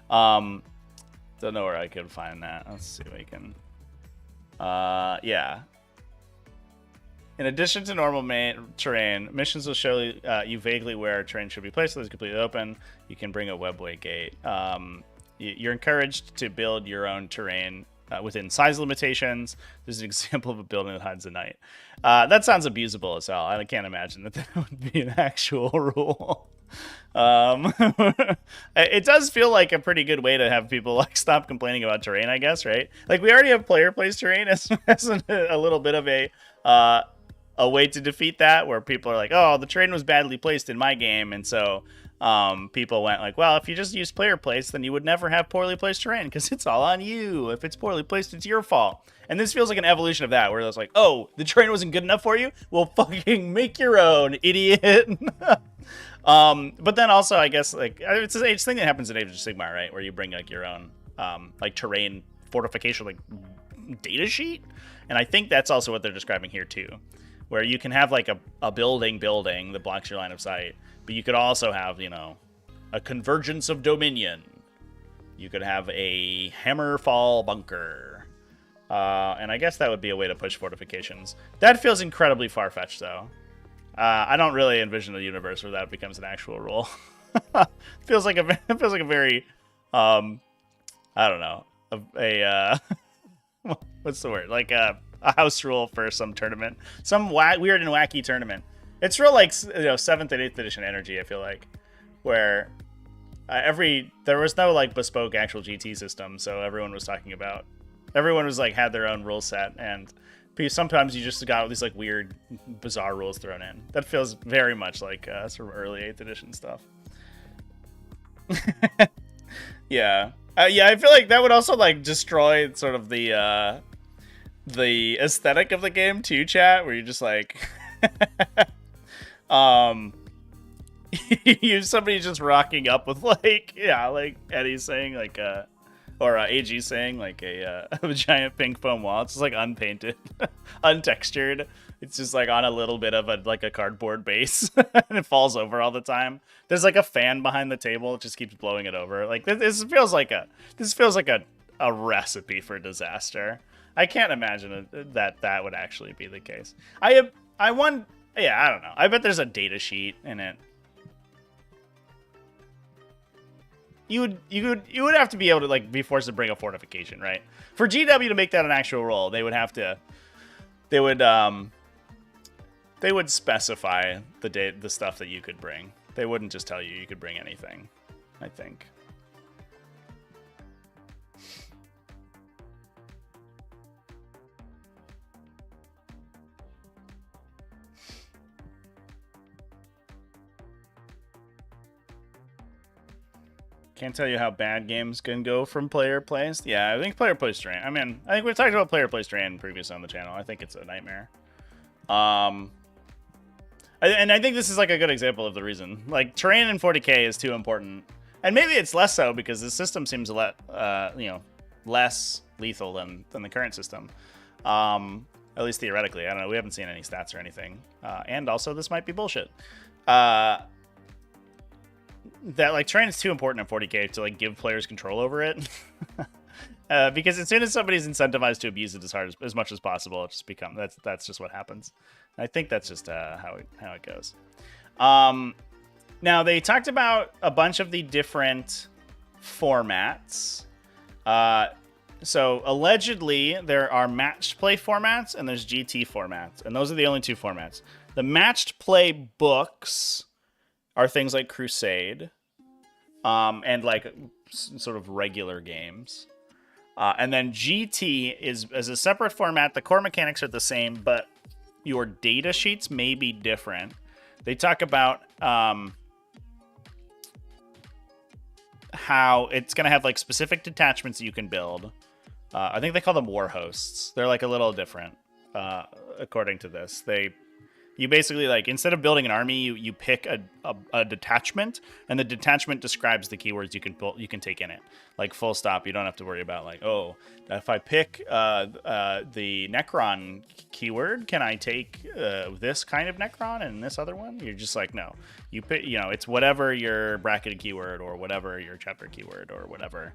Don't know where I could find that. Let's see if we can. Yeah. In addition to normal terrain, missions will show you vaguely where terrain should be placed so it's completely open. You can bring a webway gate. You're encouraged to build your own terrain within size limitations. There's an example of a building that hides a knight. That sounds abusable as hell. I can't imagine that would be an actual rule. It does feel like a pretty good way to have people like stop complaining about terrain, I guess, right? Like we already have player place terrain as a little bit of a way to defeat that, where people are like, oh, the terrain was badly placed in my game, and so people went like, well, if you just use player place, then you would never have poorly placed terrain because it's all on you. If it's poorly placed, it's your fault. And this feels like an evolution of that, where it's like, oh, the terrain wasn't good enough for you? Well, fucking make your own, idiot. But then also, I guess, like, it's a thing that happens in Age of Sigmar, right? Where you bring like your own like terrain fortification like data sheet. And I think that's also what they're describing here too, where you can have like a building that blocks your line of sight, but you could also have, you know, a convergence of dominion. You could have a hammerfall bunker. And I guess that would be a way to push fortifications. That feels incredibly far-fetched, though. I don't really envision a universe where that becomes an actual rule. feels like a very, I don't know, what's the word? Like a house rule for some tournament, some weird and wacky tournament. It's real like 7th and 8th edition energy. I feel like where there was no like bespoke actual GT system, so everyone was like had their own rule set, and sometimes you just got all these like weird, bizarre rules thrown in. That feels very much like sort of early 8th edition stuff. Yeah. Yeah, I feel like that would also like destroy sort of the aesthetic of the game too, chat, where you're just like you somebody just rocking up with like, yeah, like Eddie's saying like or AG saying like a giant pink foam wall. It's just like unpainted, untextured. It's just like on a little bit of a cardboard base, and it falls over all the time. There's like a fan behind the table. It just keeps blowing it over. Like this feels like a recipe for disaster. I can't imagine that would actually be the case. I don't know. I bet there's a data sheet in it. You would have to be able to like be forced to bring a fortification, right? For GW to make that an actual role, they would specify the stuff that you could bring. They wouldn't just tell you could bring anything, I think. Can't tell you how bad games can go from player placed. Yeah, I think player placed terrain. I mean, I think we've talked about player placed terrain previously on the channel. I think it's a nightmare. And I think this is like a good example of the reason. Like, terrain in 40k is too important, and maybe it's less so because the system seems less lethal than the current system. At least theoretically. I don't know. We haven't seen any stats or anything. And also, this might be bullshit. That like terrain is too important in 40k to like give players control over it. Because as soon as somebody's incentivized to abuse it as much as possible, it just becomes that's just what happens. I think that's just how it goes. Now they talked about a bunch of the different formats. So allegedly there are matched play formats and there's GT formats, and those are the only two formats. The matched play books are things like Crusade, and like sort of regular games. And then GT is a separate format. The core mechanics are the same, but your data sheets may be different. They talk about how it's going to have like specific detachments that you can build. I think they call them war hosts. They're like a little different, according to this. You basically like instead of building an army, you pick a detachment, and the detachment describes the keywords you can take in it. Like full stop. You don't have to worry about like, oh, if I pick the Necron keyword, can I take this kind of Necron and this other one? You're just like, no. You pick, it's whatever your bracketed keyword or whatever your chapter keyword or whatever.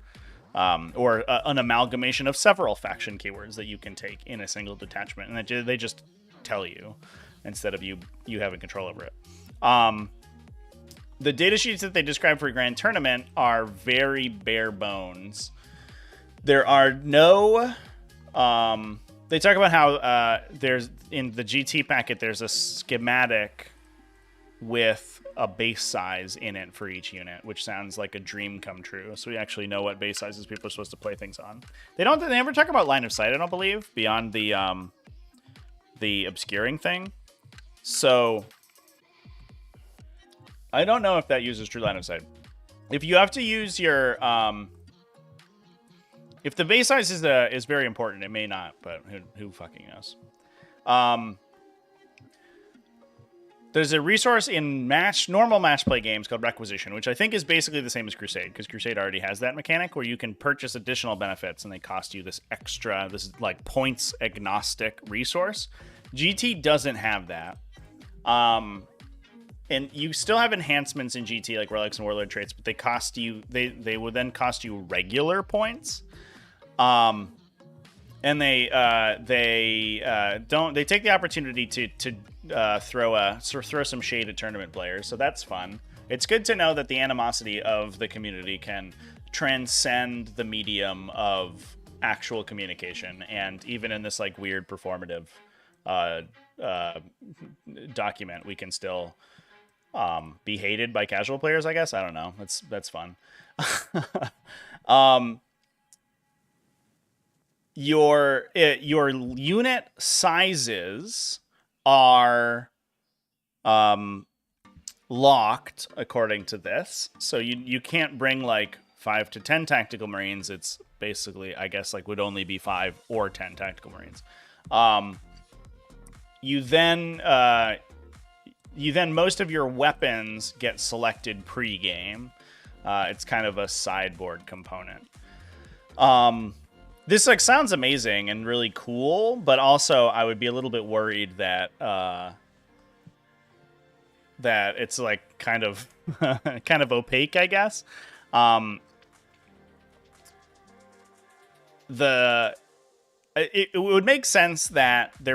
Or an amalgamation of several faction keywords that you can take in a single detachment, and they just tell you instead of you having control over it. The data sheets that they describe for Grand Tournament are very bare bones. There are no... they talk about how there's in the GT packet, there's a schematic with a base size in it for each unit, which sounds like a dream come true. So we actually know what base sizes people are supposed to play things on. They never talk about line of sight, I don't believe, beyond the obscuring thing. So I don't know if that uses true line of sight. If you have to use your if the base size is very important, it may not, but who fucking knows. There's a resource in normal match play games called Requisition, which I think is basically the same as Crusade, because Crusade already has that mechanic where you can purchase additional benefits and they cost you this like points agnostic resource. GT doesn't have that. And you still have enhancements in GT like Relics and Warlord traits, but they would then cost you regular points. And they take the opportunity to throw some shade at tournament players, so that's fun. It's good to know that the animosity of the community can transcend the medium of actual communication, and even in this like weird performative document, we can still be hated by casual players, I guess. I don't know. That's fun. Your unit sizes are locked according to this, so you can't bring like 5 to 10 tactical marines. It's basically, I guess, like would only be 5 or 10 tactical marines. You then most of your weapons get selected pre-game. It's kind of a sideboard component. This like sounds amazing and really cool, but also I would be a little bit worried that that it's like kind of kind of opaque, I guess. It would make sense that they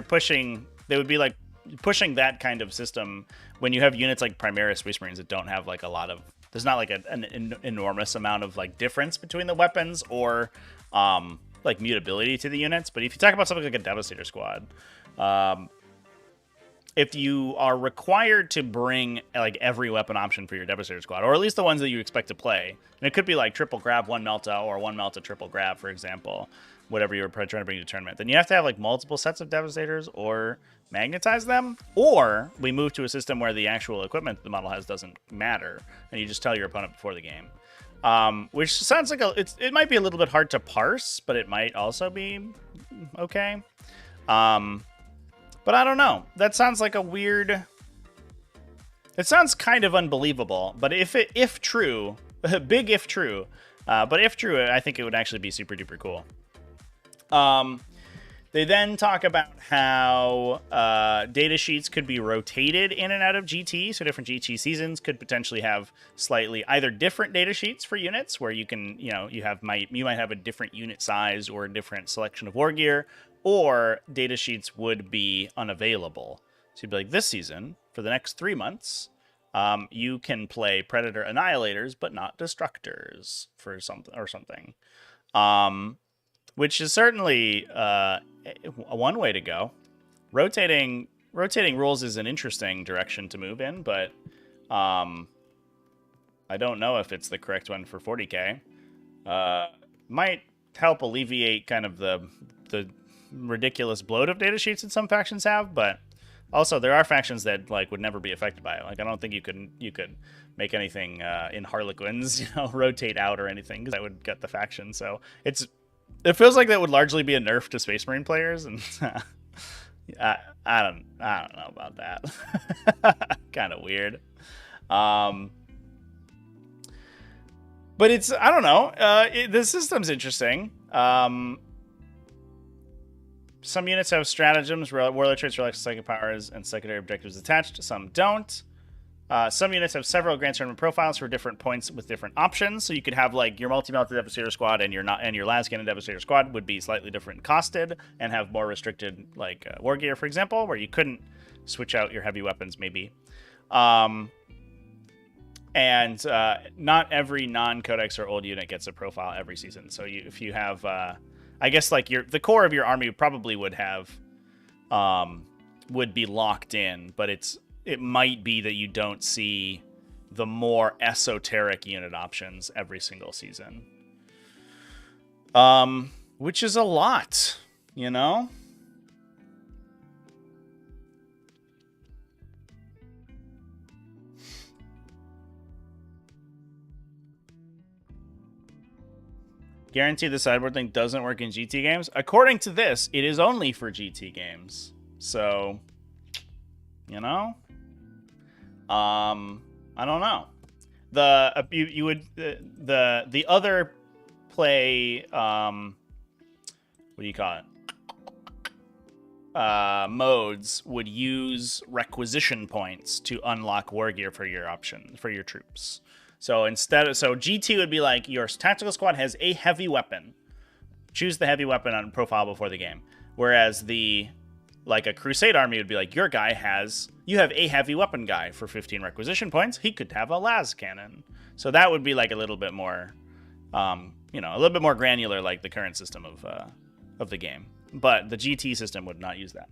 would be like pushing that kind of system when you have units like Primaris Space Marines that don't have like a lot of, there's not like an enormous amount of like difference between the weapons or like mutability to the units. But if you talk about something like a Devastator squad, if you are required to bring like every weapon option for your Devastator squad, or at least the ones that you expect to play, and it could be like triple grab, 1 Melta, or 1 Melta triple grab, for example, whatever you're trying to bring to tournament, then you have to have like multiple sets of Devastators or magnetize them, or we move to a system where the actual equipment the model has doesn't matter, and you just tell your opponent before the game. Which sounds like it might be a little bit hard to parse, but it might also be okay. But I don't know. That sounds like a weird... It sounds kind of unbelievable, but if true, big if true, but if true, I think it would actually be super duper cool. They then talk about how data sheets could be rotated in and out of GT. So different GT seasons could potentially have slightly either different data sheets for units, where you can, you might have a different unit size or a different selection of war gear, or data sheets would be unavailable. So you'd be like, this season, for the next 3 months, you can play Predator Annihilators, but not Destructors for something. Which is certainly one way to go. Rotating rules is an interesting direction to move in, but I don't know if it's the correct one for 40k. Might help alleviate kind of the ridiculous bloat of data sheets that some factions have, but also there are factions that like would never be affected by it. Like I don't think you could make anything in Harlequins, rotate out or anything, because that would get the faction. So it feels like that would largely be a nerf to Space Marine players, and I don't know about that. Kind of weird. But it's, I don't know. The system's interesting. Some units have stratagems, warlord traits, relics, psychic powers, and secondary objectives attached. Some don't. Some units have several Grand Tournament profiles for different points with different options. So you could have like your multi-melted Devastator squad and your Lascannon Devastator squad would be slightly different costed and have more restricted like war gear, for example, where you couldn't switch out your heavy weapons maybe. And not every non-codex or old unit gets a profile every season. So if you have, I guess like the core of your army probably would be locked in, but it might be that you don't see the more esoteric unit options every single season. Which is a lot, Guarantee the sideboard thing doesn't work in GT games. According to this, it is only for GT games. So, I don't know. The other play, what do you call it? Modes would use requisition points to unlock war gear for your troops. So GT would be like, your tactical squad has a heavy weapon. Choose the heavy weapon on profile before the game. Whereas like a Crusade army would be like, you have a heavy weapon guy for 15 requisition points. He could have a las cannon. So that would be like a little bit more, a little bit more granular, like the current system of the game. But the GT system would not use that.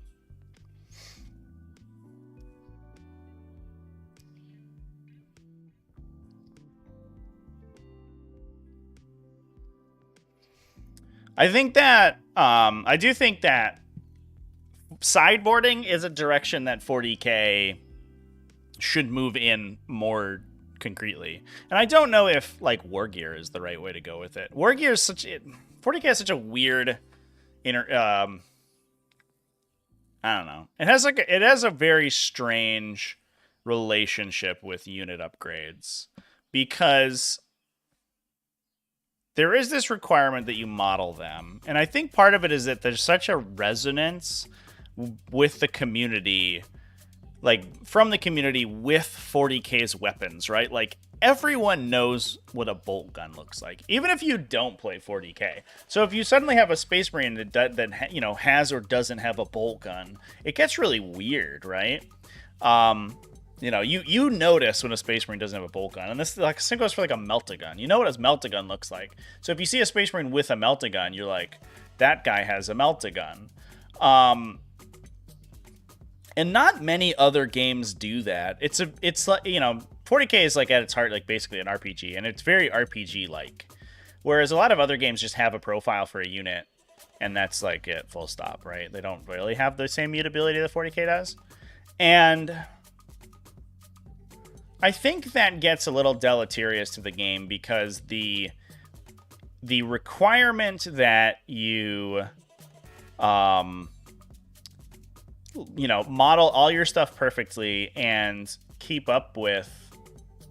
I do think that sideboarding is a direction that 40k should move in more concretely. And I don't know if like war gear is the right way to go with it. 40k is such a weird I don't know. It has a very strange relationship with unit upgrades, because there is this requirement that you model them. And I think part of it is that there's such a resonance with the community, like from the community with 40k's weapons, right? Like everyone knows what a bolt gun looks like, even if you don't play 40k. So if you suddenly have a Space Marine that has or doesn't have a bolt gun, it gets really weird, right? You notice when a Space Marine doesn't have a bolt gun, and this like same goes for like a melt-a-gun. You know what a melt-a-gun looks like. So if you see a Space Marine with a melt-a-gun, you're like, that guy has a melt-a-gun. And not many other games do that. It's like 40k is like at its heart like basically an RPG, and it's very RPG like. Whereas a lot of other games just have a profile for a unit, and that's like it, full stop, right? They don't really have the same mutability that 40k does, and I think that gets a little deleterious to the game, because the requirement that you model all your stuff perfectly and keep up with,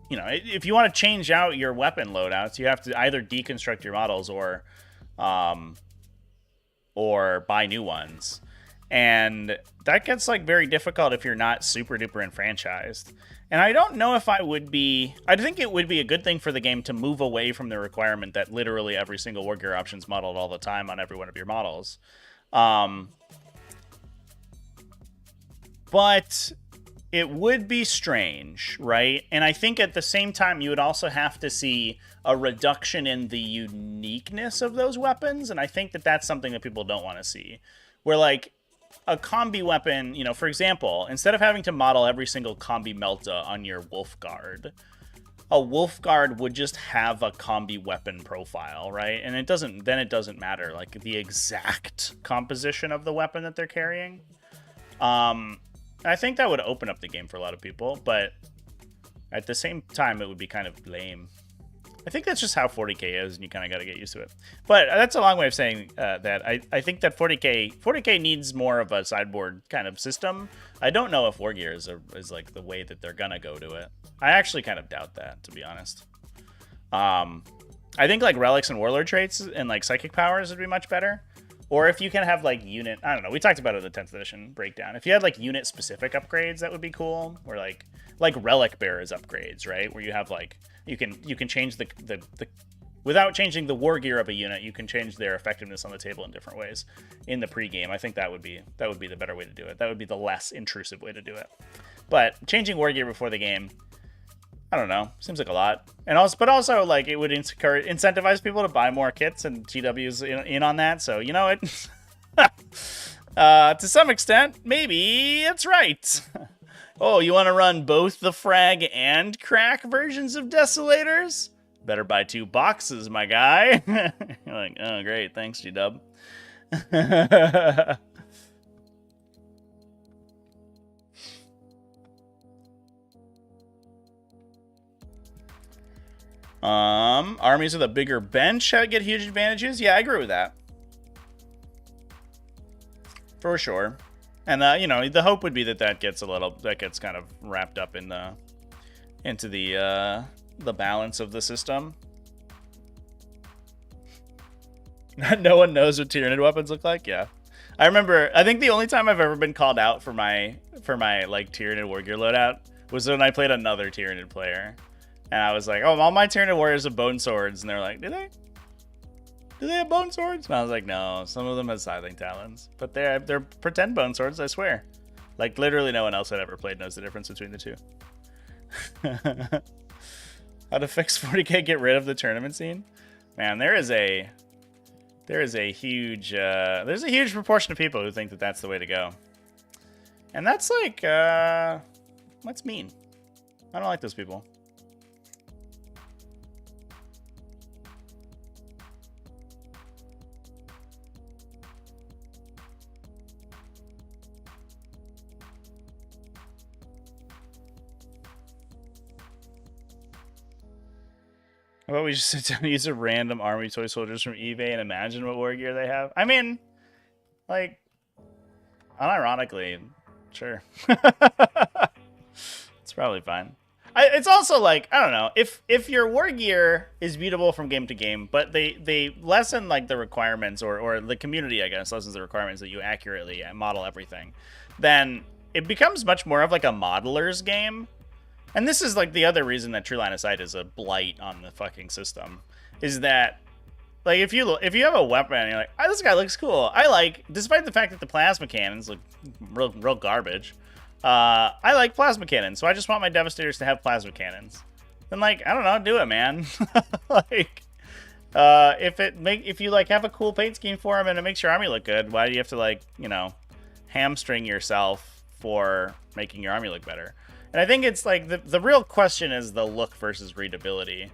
if you want to change out your weapon loadouts, you have to either deconstruct your models or or buy new ones. And that gets like very difficult if you're not super duper enfranchised. And I don't know if I think it would be a good thing for the game to move away from the requirement that literally every single war gear option is modeled all the time on every one of your models. But it would be strange, right? And I think at the same time, you would also have to see a reduction in the uniqueness of those weapons. And I think that that's something that people don't want to see. Where, like, a combi weapon, you know, for example, instead of having to model every single combi melta on your wolf guard, a wolf guard would just have a combi weapon profile, right? And it doesn't matter, like, the exact composition of the weapon that they're carrying. I think that would open up the game for a lot of people, but at the same time, it would be kind of lame. I think that's just how 40k is, and you kind of got to get used to it. But that's a long way of saying that I think that 40k needs more of a sideboard kind of system. I don't know if War Gear is like the way that they're gonna go to it. I actually kind of doubt that, to be honest. I think like relics and warlord traits and like psychic powers would be much better. Or if you can have, like, unit... I don't know. We talked about it in the 10th edition breakdown. If you had, like, unit-specific upgrades, that would be cool. Or, like Relic Bearers upgrades, right? Where you have, like... You can change the... Without changing the war gear of a unit, you can change their effectiveness on the table in different ways in the pregame. I think that would be the better way to do it. That would be the less intrusive way to do it. But changing war gear before the game... I don't know. Seems like a lot. And also, like, it would incentivize people to buy more kits, and GW's in on that. So, you know, it to some extent, maybe it's right. Oh, you want to run both the frag and crack versions of Desolators? Better buy 2 boxes, my guy. You're like, oh, great. Thanks, GW. Armies with a bigger bench get huge advantages. Yeah, I agree with that. For sure. And, you know, the hope would be that gets kind of wrapped up into the balance of the system. No one knows what Tyranid weapons look like? Yeah. I think the only time I've ever been called out for my like Tyranid war gear loadout was when I played another Tyranid player. And I was like, oh, all my Tyranid warriors have bone swords. And they're like, do they? Do they have bone swords? And I was like, no, some of them have scything talons. But they're pretend bone swords, I swear. Like, literally no one else I'd ever played knows the difference between the two. How to fix 40k, get rid of the tournament scene? Man, there's a huge proportion of people who think that that's the way to go. And that's like, that's mean. I don't like those people. How about we just sit down and use a random army toy soldiers from eBay and imagine what war gear they have? I mean, like, unironically, sure. It's probably fine. It's also like, I don't know, if your war gear is mutable from game to game, but they lessen like the requirements, or the community, I guess, lessens the requirements that you accurately model everything, then it becomes much more of like a modeler's game. And this is like the other reason that True Line of Sight is a blight on the fucking system, is that like if you have a weapon and you're like, oh, this guy looks cool, despite the fact that the plasma cannons look real garbage, I like plasma cannons, so I just want my Devastators to have plasma cannons. Then, like, I don't know, do it, man. Like, if you like have a cool paint scheme for them and it makes your army look good, why do you have to, like, you know, hamstring yourself for making your army look better? And I think it's like the real question is the look versus readability,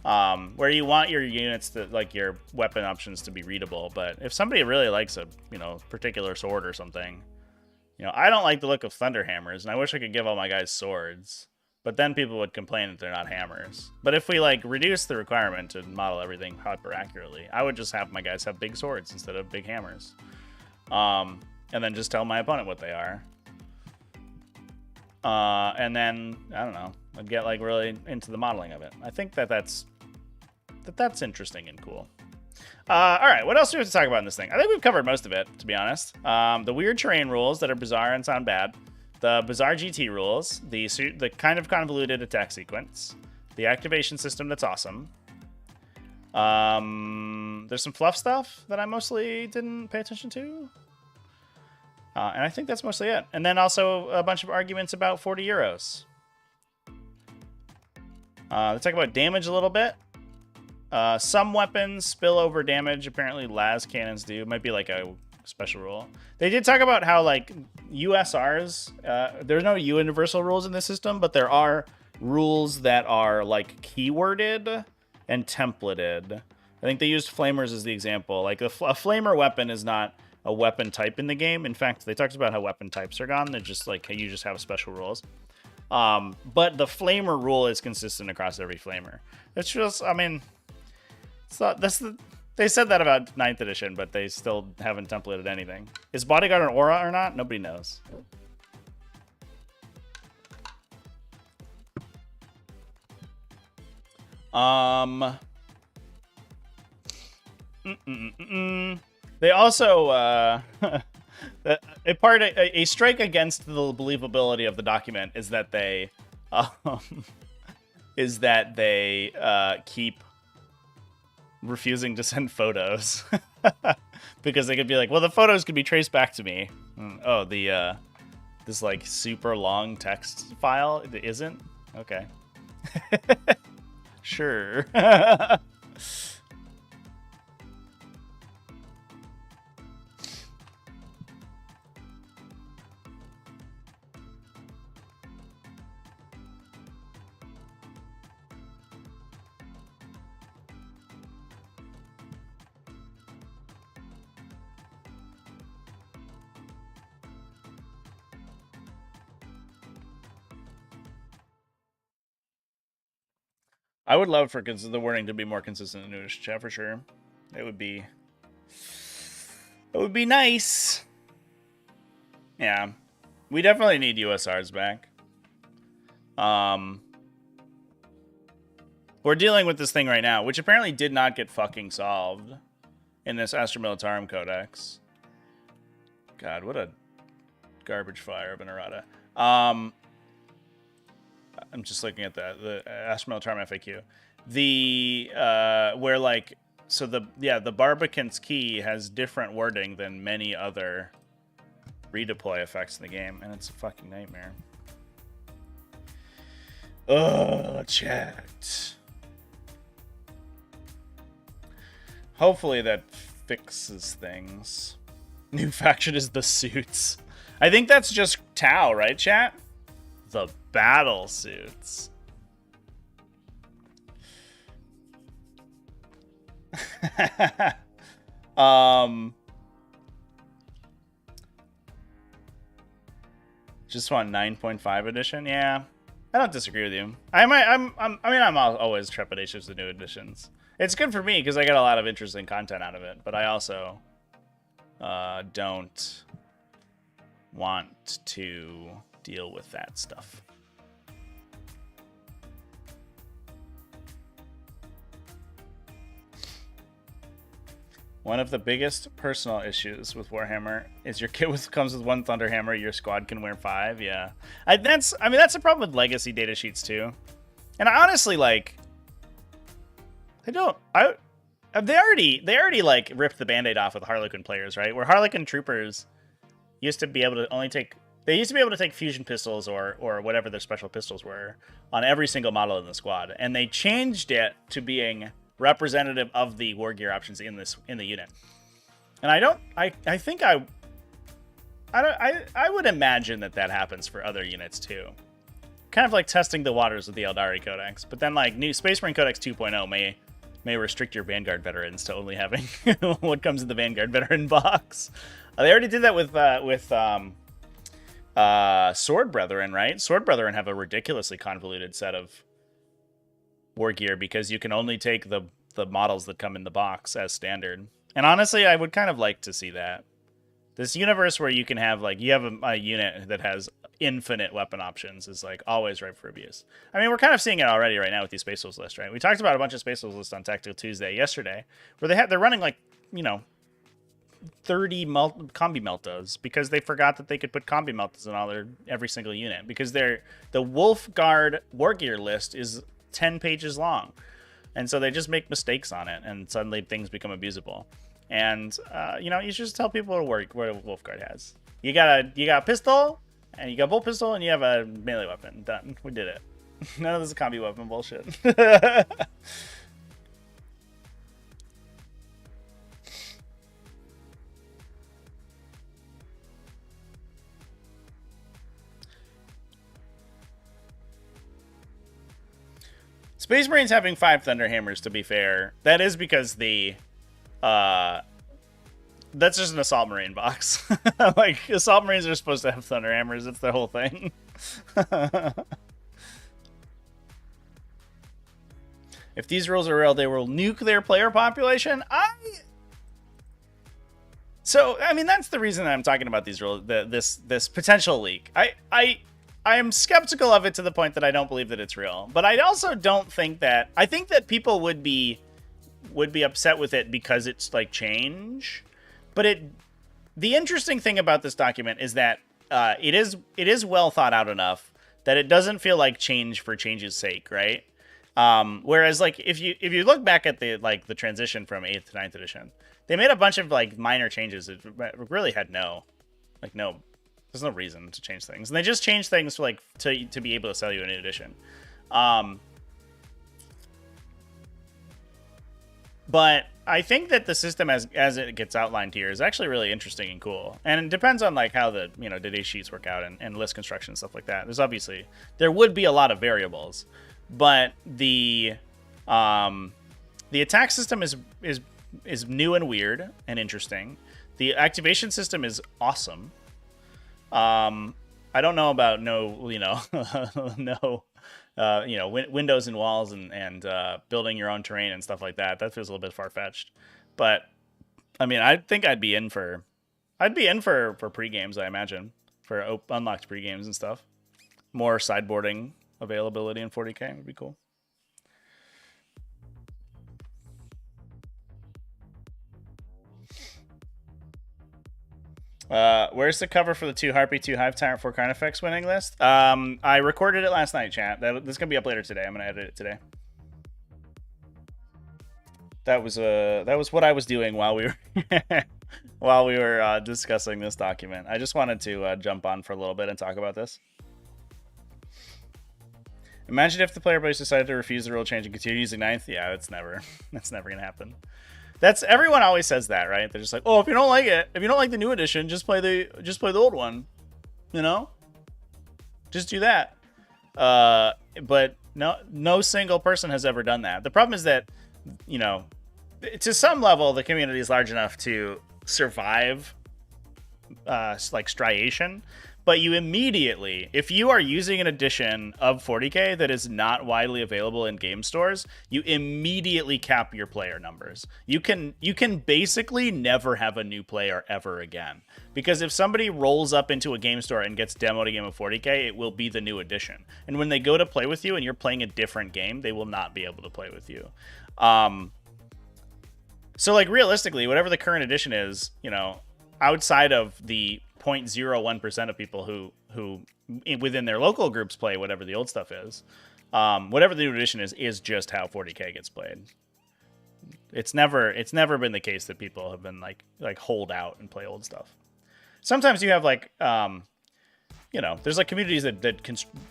where you want your units to, like, your weapon options to be readable. But if somebody really likes a, you know, particular sword or something, you know, I don't like the look of thunder hammers, and I wish I could give all my guys swords. But then people would complain that they're not hammers. But if we, like, reduce the requirement to model everything hyper accurately, I would just have my guys have big swords instead of big hammers, and then just tell my opponent what they are. And then, I don't know, I'd get, like, really into the modeling of it. I think that's interesting and cool. All right, what else do we have to talk about in this thing? I think we've covered most of it, to be honest. The weird terrain rules that are bizarre and sound bad. The bizarre GT rules. The kind of convoluted attack sequence. The activation system that's awesome. There's some fluff stuff that I mostly didn't pay attention to. And I think that's mostly it. And then also a bunch of arguments about 40 euros. Let's talk about damage a little bit. Some weapons spill over damage. Apparently, las cannons do. Might be like a special rule. They did talk about how like USRs. There's no universal rules in this system, but there are rules that are like keyworded and templated. I think they used flamers as the example. Like a flamer weapon is not a weapon type in the game. In fact, they talked about how weapon types are gone. They're just like you just have special rules. But the flamer rule is consistent across every flamer. It's just, I mean, it's not, they said that about 9th edition, but they still haven't templated anything. Is bodyguard an aura or not? Nobody knows. They also a strike against the believability of the document is that they keep refusing to send photos because they could be like, well, the photos could be traced back to me. Oh, this like super long text file isn't? Okay. Sure. I would love for the wording to be more consistent in the newish chat for sure. It would be nice. Yeah. We definitely need USRs back. We're dealing with this thing right now, which apparently did not get fucking solved in this Astra Militarum Codex. God, what a garbage fire of an errata. I'm just looking at the Astra Militarum FAQ. Where like, so the Barbican's key has different wording than many other redeploy effects in the game, and it's a fucking nightmare. Chat. Hopefully that fixes things. New faction is the suits. I think that's just Tau, right, chat? The battle suits. Just want 9.5 edition. Yeah, I don't disagree with you. I'm always trepidatious with the new editions. It's good for me because I get a lot of interesting content out of it, but I also don't want to deal with that stuff. One of the biggest personal issues with Warhammer is your kit comes with 1 Thunderhammer, your squad can wear 5. Yeah, that's a problem with legacy data sheets too. And I honestly like they already like ripped the band-aid off with Harlequin players, right? Where Harlequin troopers used to be able to only take fusion pistols or whatever their special pistols were on every single model in the squad, and they changed it to being representative of the war gear options in the unit. And I think I would imagine that happens for other units too. Kind of like testing the waters with the Eldari Codex, but then like new Space Marine Codex 2.0 may restrict your Vanguard veterans to only having what comes in the Vanguard veteran box. They already did that with Sword Brethren, right? Sword Brethren have a ridiculously convoluted set of war gear because you can only take the models that come in the box as standard. And honestly, I would kind of like to see that. This universe where you can have, like, you have a unit that has infinite weapon options is, like, always ripe for abuse. I mean, we're kind of seeing it already right now with these Space Wolves lists, right? We talked about a bunch of Space Wolves lists on Tactical Tuesday yesterday, where they're running, like, 30 combi meltas because they forgot that they could put combi meltas in every single unit, because the Wolf Guard War Gear list is 10 pages long. And so they just make mistakes on it, and suddenly things become abusable. And, you should just tell people what a Wolfguard has. You got a pistol, and you got a bolt pistol, and you have a melee weapon. Done. We did it. None of this is combi weapon bullshit. Space Marines having 5 Thunderhammers, to be fair, that is because that's just an Assault Marine box. Like, Assault Marines are supposed to have Thunderhammers. It's the whole thing. If these rules are real, they will nuke their player population. So, I mean, that's the reason that I'm talking about these rules, this potential leak. I am skeptical of it to the point that I don't believe that it's real. But I also don't think that... I think that people would be upset with it because it's, like, change. But the interesting thing about this document is that it is well thought out enough that it doesn't feel like change for change's sake, right? Whereas, like, if you look back at the transition from 8th to 9th edition, they made a bunch of, like, minor changes that really had there's no reason to change things. And they just changed things for, like, to be able to sell you a new edition. But I think that the system as it gets outlined here is actually really interesting and cool. And it depends on, like, how the data sheets work out and list construction and stuff like that. There would be a lot of variables, but the attack system is new and weird and interesting. The activation system is awesome. I don't know about windows and walls and building your own terrain and stuff like that. That feels a little bit far-fetched. But I mean, I think I'd be in for pre-games, I imagine, for unlocked pre-games and stuff. More sideboarding availability in 40k would be cool. Where's the cover for the 2 Harpy, 2 Hive Tyrant, 4 Carnifex winning list? I recorded it last night, chat. This is gonna be up later today. I'm gonna edit it today. That was what I was doing while we were discussing this document. I just wanted to jump on for a little bit and talk about this. Imagine if the player base decided to refuse the rule change and continue using 9th. Yeah, that's never gonna happen. Everyone always says that, right? They're just like, oh, if you don't like it, if you don't like the new edition, just play the old one, just do that. But no single person has ever done that. The problem is that, to some level, the community is large enough to survive, like, striation. But you immediately, if you are using an edition of 40k that is not widely available in game stores, you immediately cap your player numbers. You can basically never have a new player ever again. Because if somebody rolls up into a game store and gets demoed a game of 40k, it will be the new edition. And when they go to play with you and you're playing a different game, they will not be able to play with you. So, like, realistically, whatever the current edition is, outside of the 0.01% of people who within their local groups play whatever the old stuff is, whatever the new edition is just how 40k gets played. It's never been the case that people have been like hold out and play old stuff. Sometimes you have there's like communities that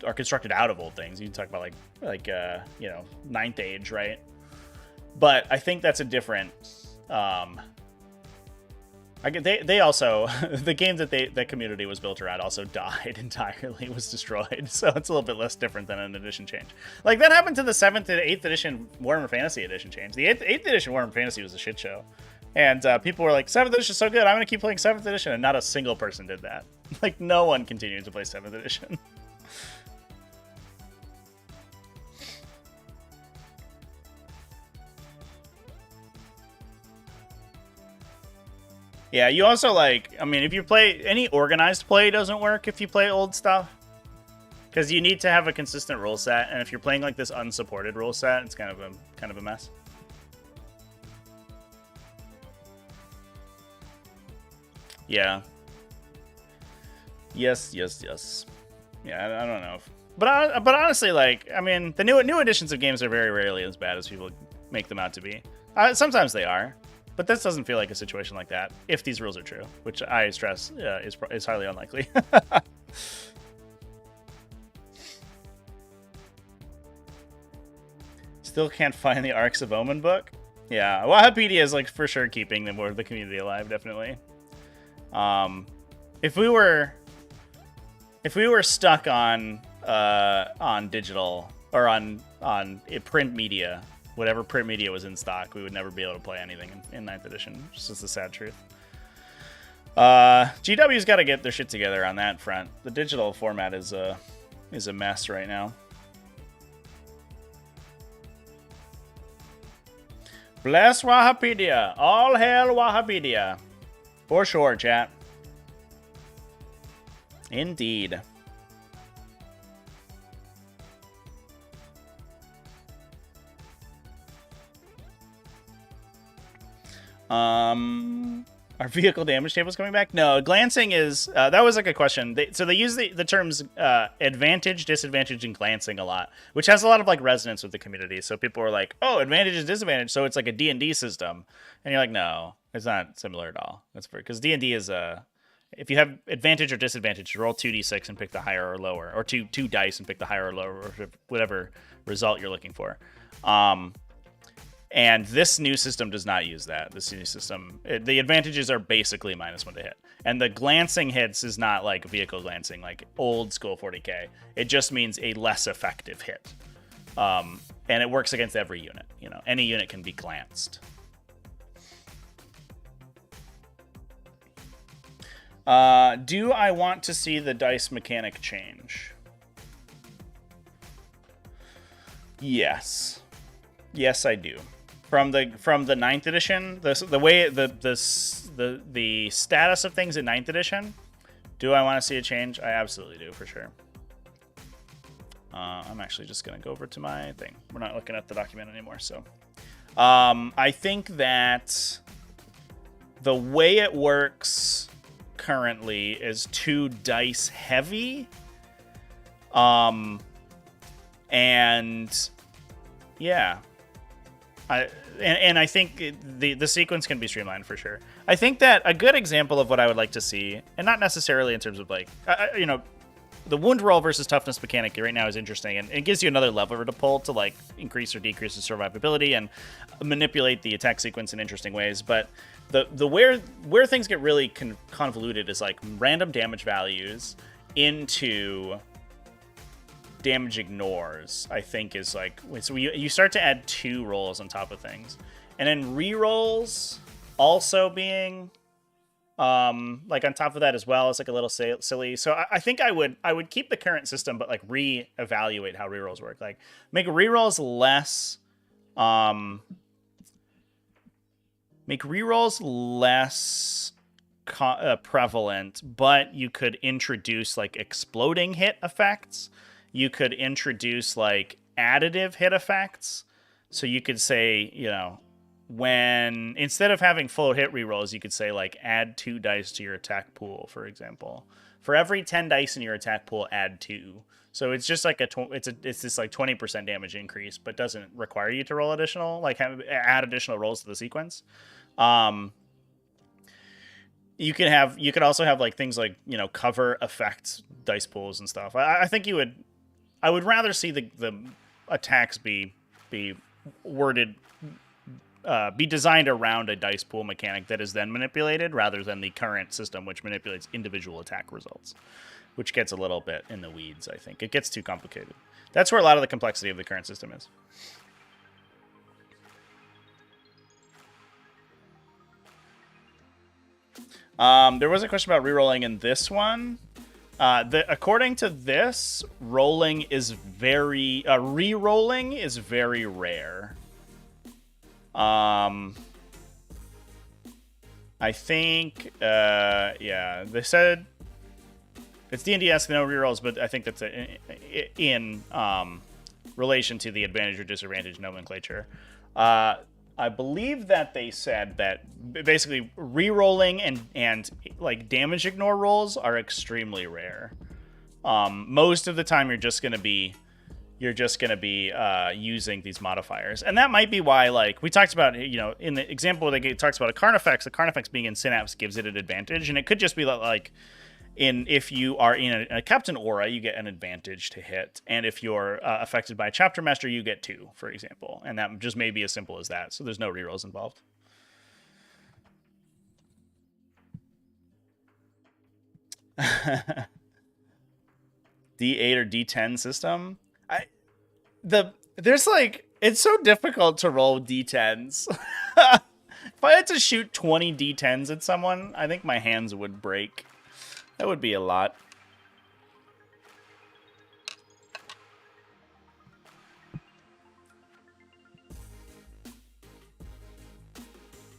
are constructed out of old things. You talk about like 9th Age, right? But I think that's a different. They also, the game that community was built around also died entirely, was destroyed. So it's a little bit less different than an edition change. Like, that happened to the 7th and 8th edition Warhammer Fantasy edition change. The 8th edition Warhammer Fantasy was a shit show. And people were like, 7th edition is so good, I'm going to keep playing 7th edition. And not a single person did that. Like, no one continued to play 7th edition. Yeah, you also like, I mean, if you play, any organized play doesn't work if you play old stuff. Because you need to have a consistent rule set, and if you're playing like this unsupported rule set, it's kind of a mess. Yeah. Yes. Yeah, I don't know. But honestly, like, I mean, the new editions of games are very rarely as bad as people make them out to be. Sometimes they are, but this doesn't feel like a situation like that if these rules are true, which I stress is highly unlikely. Still can't find the Arcs of Omen book. Yeah, Wahapedia is like for sure keeping the community alive, definitely. If we were stuck on digital or on print media, whatever print media was in stock, we would never be able to play anything in 9th edition. It's just the sad truth. GW's got to get their shit together on that front. The digital format is a mess right now. Bless Wahapedia. All hail Wahapedia. For sure, chat. Indeed. Are vehicle damage tables coming back? No, glancing is that was like a question. So they use the terms advantage, disadvantage, and glancing a lot, which has a lot of like resonance with the community. So people are like, "Oh, advantage is disadvantage," so it's like a D&D system, and you're like, "No, it's not similar at all." That's because D&D is if you have advantage or disadvantage, you roll 2d6 and pick the higher or lower, or two dice and pick the higher or lower, or whatever result you're looking for. And this new system does not use that. This new system, the advantages are basically -1 to hit. And the glancing hits is not like vehicle glancing, like old school 40k. It just means a less effective hit. And it works against every unit. You know, any unit can be glanced. Do I want to see the dice mechanic change? Yes. Yes, I do. From the 9th edition, the way the status of things in 9th edition, do I want to see a change? I absolutely do, for sure. I'm actually just going to go over to my thing. We're not looking at the document anymore, so. I think that the way it works currently is too dice heavy. And yeah. I think the sequence can be streamlined for sure. I think that a good example of what I would like to see, and not necessarily in terms of like, you know, the wound roll versus toughness mechanic right now is interesting, and it gives you another lever to pull to like increase or decrease the survivability and manipulate the attack sequence in interesting ways. But the where things get really convoluted is like random damage values into damage ignores, I think, is like, so you start to add 2 rolls on top of things, and then re-rolls also being like on top of that as well. It's like a little silly. So I think I would keep the current system, but like re-evaluate how re-rolls work. Like make re-rolls less prevalent, but you could introduce like exploding hit effects. You could introduce like additive hit effects. So you could say, you know, when instead of having full hit rerolls, you could say like add 2 dice to your attack pool, for example. For every 10 dice in your attack pool, add 2. So it's just like it's this like 20% damage increase, but doesn't require you to roll additional, like add additional rolls to the sequence. You could also have like things like, you know, cover effects dice pools and stuff. I think I would rather see the attacks be worded, be designed around a dice pool mechanic that is then manipulated, rather than the current system, which manipulates individual attack results, which gets a little bit in the weeds. I think it gets too complicated. That's where a lot of the complexity of the current system is. There was a question about rerolling in this one. According to this, re-rolling is very rare. I think, yeah, they said it's D&D-esque, no rerolls, but I think that's in relation to the advantage or disadvantage nomenclature. I believe that they said that basically rerolling and like damage ignore rolls are extremely rare. Most of the time, you're just gonna be using these modifiers, and that might be why, like we talked about, you know, in the example where they talks about a Carnifex. The Carnifex being in Synapse gives it an advantage, and it could just be like if you are in a Captain Aura, you get an advantage to hit, and if you're affected by a Chapter Master, you get 2, for example, and that just may be as simple as that. So there's no rerolls involved. D8 or D10 system. There's like, it's so difficult to roll D10s. If I had to shoot 20 D10s at someone, I think my hands would break. That would be a lot.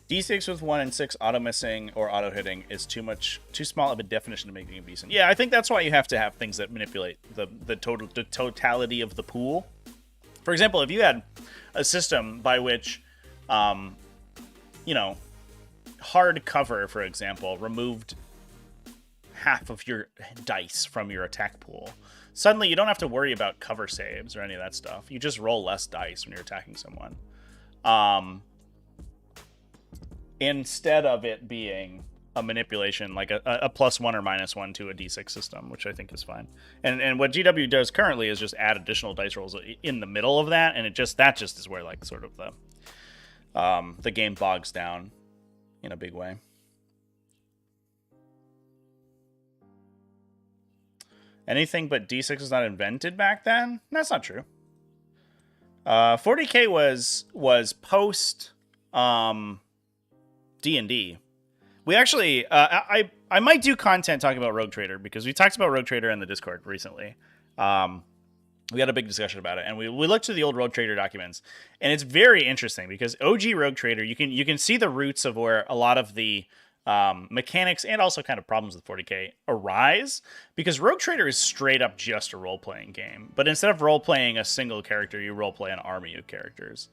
D6 with 1 and 6 auto missing or auto hitting is too small of a definition to make it decent. Yeah, I think that's why you have to have things that manipulate the totality of the pool. For example, if you had a system by which, you know, hard cover, for example, removed half of your dice from your attack pool, suddenly you don't have to worry about cover saves or any of that stuff. You just roll less dice when you're attacking someone. Instead of it being a manipulation, like a +1 or -1 to a D6 system, which I think is fine. And what GW does currently is just add additional dice rolls in the middle of that, and that just is where like sort of the game bogs down in a big way. Anything but D6 was not invented back then? That's not true. 40k was post D&D. We actually, I might do content talking about Rogue Trader, because we talked about Rogue Trader in the Discord recently. We had a big discussion about it, and we looked through the old Rogue Trader documents, and it's very interesting because OG Rogue Trader, you can see the roots of where a lot of the mechanics and also kind of problems with 40k arise, because Rogue Trader is straight up just a role-playing game, but instead of role-playing a single character, you role-play an army of characters.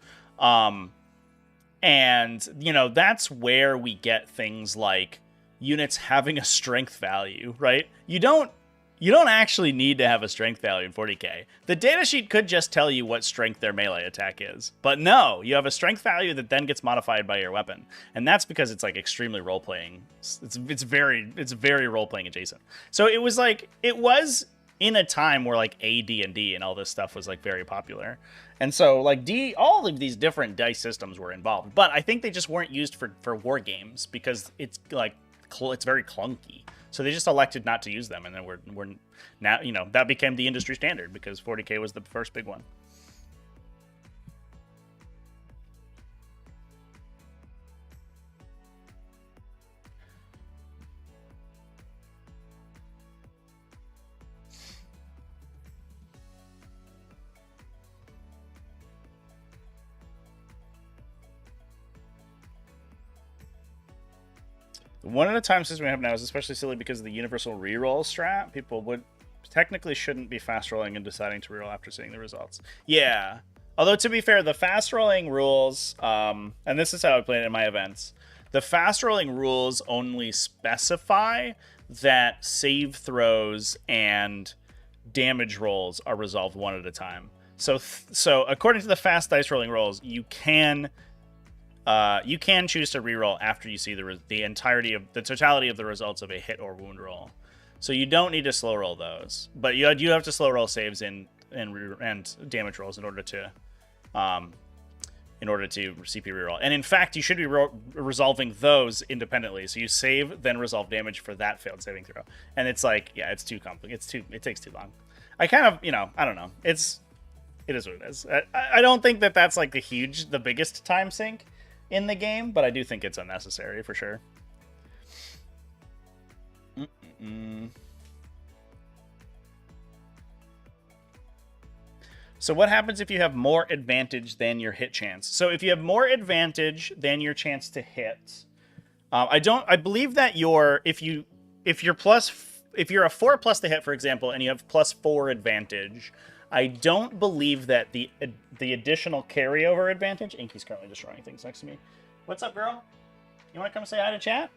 And, you know, that's where we get things like units having a strength value, right? You don't actually need to have a strength value in 40k. The datasheet could just tell you what strength their melee attack is. But no, you have a strength value that then gets modified by your weapon. And that's because it's like extremely role-playing. It's very role-playing adjacent. So it was in a time where like AD&D and all this stuff was like very popular. And so like all of these different dice systems were involved, but I think they just weren't used for war games because it's like it's very clunky. So they just elected not to use them, and then we're now, you know, that became the industry standard because 40k was the first big one. The one-at-a-time system we have now is especially silly because of the universal reroll strat. People technically shouldn't be fast rolling and deciding to reroll after seeing the results. Yeah. Although, to be fair, the fast rolling rules, and this is how I play it in my events, the fast rolling rules only specify that save throws and damage rolls are resolved one at a time. So according to the fast dice rolling rules, you can choose to reroll after you see the totality of the results of a hit or wound roll. So you don't need to slow roll those, but you have to slow roll saves and damage rolls in order to CP reroll. And in fact, you should be resolving those independently. So you save, then resolve damage for that failed saving throw. And it's like, yeah, it's too complicated. It takes too long. I kind of, I don't know. It is what it is. I don't think that that's like the biggest time sink in the game, but I do think it's unnecessary for sure. So what happens if you have more advantage than your hit chance? So if you have more advantage than your chance to hit, I believe that if you're a 4+ to hit, for example, and you have +4 advantage, I don't believe that the additional carryover advantage. Inky's currently destroying things next to me. What's up, girl? You want to come say hi to chat?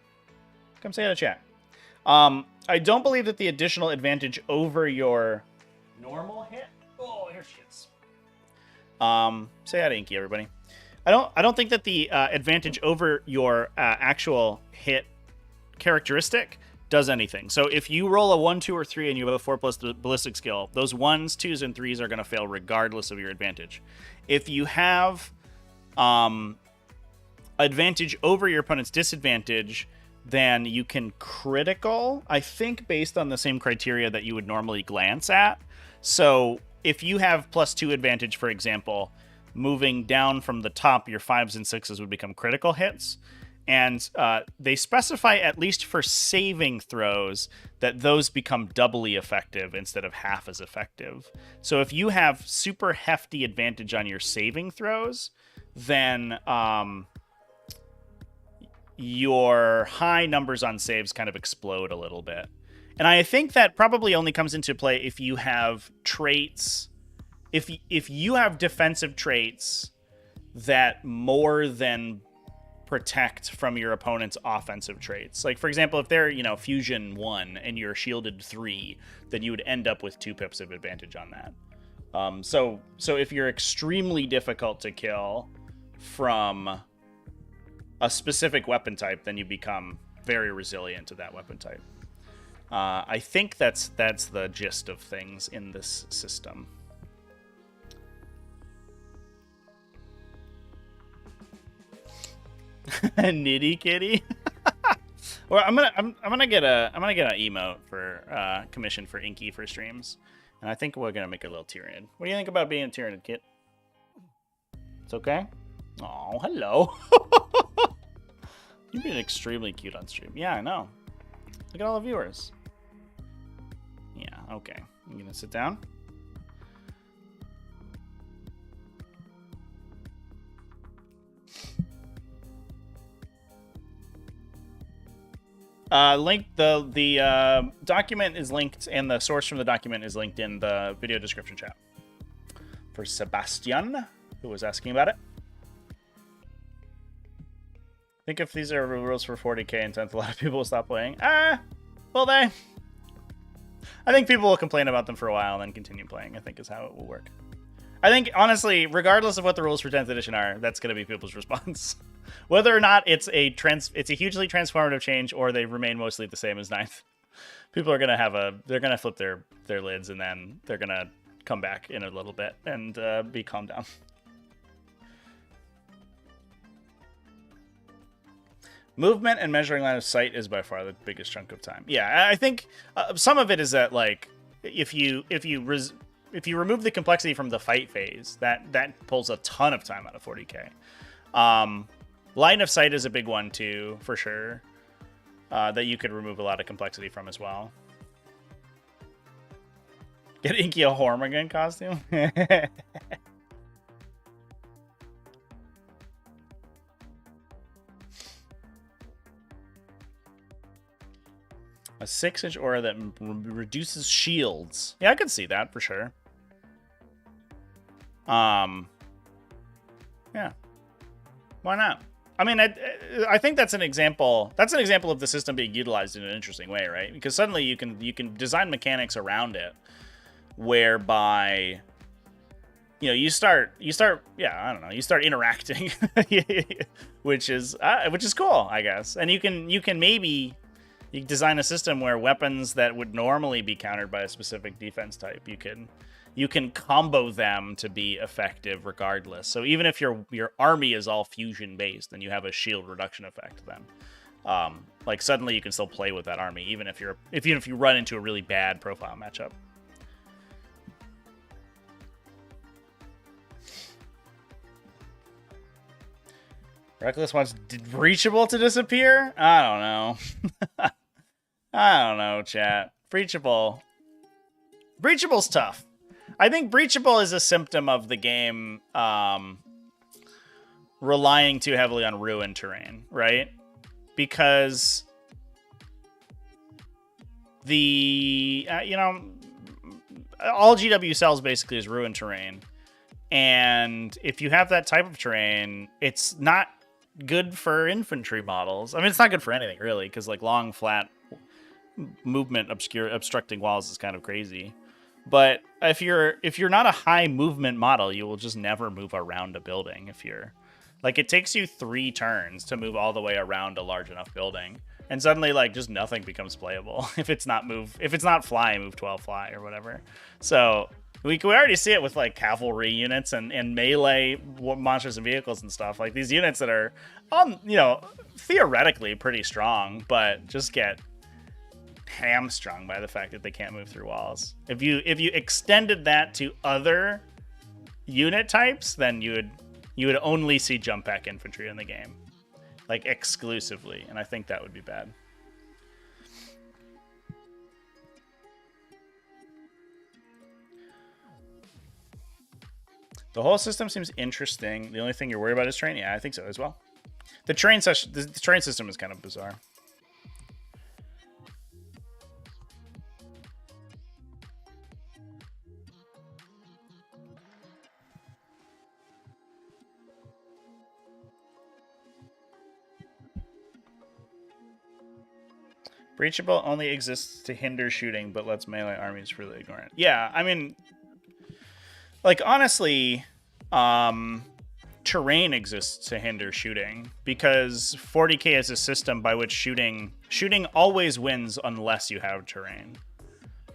Come say hi to chat. I don't believe that the additional advantage over your normal hit. Oh, here she is. Say hi to Inky, everybody. I don't think that the advantage over your actual hit characteristic does anything. So if you roll a 1, 2, or 3 and you have a 4+ ballistic skill, those 1s, 2s, and 3s are going to fail regardless of your advantage. If you have advantage over your opponent's disadvantage, then you can critical, I think, based on the same criteria that you would normally glance at. So if you have +2 advantage, for example, moving down from the top, your 5s and 6s would become critical hits. And they specify, at least for saving throws, that those become doubly effective instead of half as effective. So if you have super hefty advantage on your saving throws, then your high numbers on saves kind of explode a little bit. And I think that probably only comes into play if you have traits. If you have defensive traits that more than protect from your opponent's offensive traits. Like, for example, if they're, fusion 1 and you're shielded 3, then you would end up with 2 pips of advantage on that. So if you're extremely difficult to kill from a specific weapon type, then you become very resilient to that weapon type. I think that's the gist of things in this system. Nitty kitty. Well, I'm gonna get an emote for commission for Inky for streams, and I think we're gonna make a little Tyranid. What do you think about being a Tyranid, Kit? It's okay. Oh, hello. You've been extremely cute on stream. Yeah, I know. Look at all the viewers. Yeah, okay. I'm gonna sit down. The document is linked, and the source from the document is linked in the video description chat. For Sebastian, who was asking about it. I think if these are rules for 40k intent, a lot of people will stop playing. Will they? I think people will complain about them for a while and then continue playing, I think is how it will work. I think, honestly, regardless of what the rules for 10th edition are, that's going to be people's response. Whether or not it's a hugely transformative change or they remain mostly the same as 9th. People are going to they're going to flip their lids, and then they're going to come back in a little bit and be calmed down. Movement and measuring line of sight is by far the biggest chunk of time. Yeah, I think some of it is that, like, if you remove the complexity from the fight phase, that pulls a ton of time out of 40k. Line of sight is a big one too, for sure. That you could remove a lot of complexity from as well. Get Inky a Hormigan costume. A 6-inch aura that reduces shields. Yeah, I could see that for sure. Yeah. Why not? I mean, I think that's an example. That's an example of the system being utilized in an interesting way, right? Because suddenly you can design mechanics around it, whereby you start I don't know, you start interacting, which is cool, I guess. And you can maybe design a system where weapons that would normally be countered by a specific defense type, you can combo them to be effective regardless. So even if your army is all fusion based, then you have a shield reduction effect then. Like suddenly you can still play with that army, even if you run into a really bad profile matchup. Reckless wants Breachable to disappear? I don't know. I don't know, chat. Breachable's tough. I think Breachable is a symptom of the game relying too heavily on ruin terrain, right? because the all GW sells basically is ruined terrain, and if you have that type of terrain, it's not good for infantry models. I mean, it's not good for anything really, because like long flat movement obstructing walls is kind of crazy. But if you're not a high movement model, you will just never move around a building. If you're like, it takes you 3 turns to move all the way around a large enough building, and suddenly like just nothing becomes playable if it's not fly, move 12 fly or whatever. So we already see it with like cavalry units and melee monsters and vehicles and stuff. Like these units that are theoretically pretty strong, but just get hamstrung by the fact that they can't move through walls. If you extended that to other unit types, then you would only see jump pack infantry in the game, like exclusively, and I think that would be bad. The whole system seems interesting. The only thing you're worried about is terrain. Yeah, I think so as well. The terrain system is kind of bizarre. Breachable only exists to hinder shooting, but lets melee armies really ignore it. Yeah, I mean, like, honestly, terrain exists to hinder shooting, because 40k is a system by which shooting always wins unless you have terrain.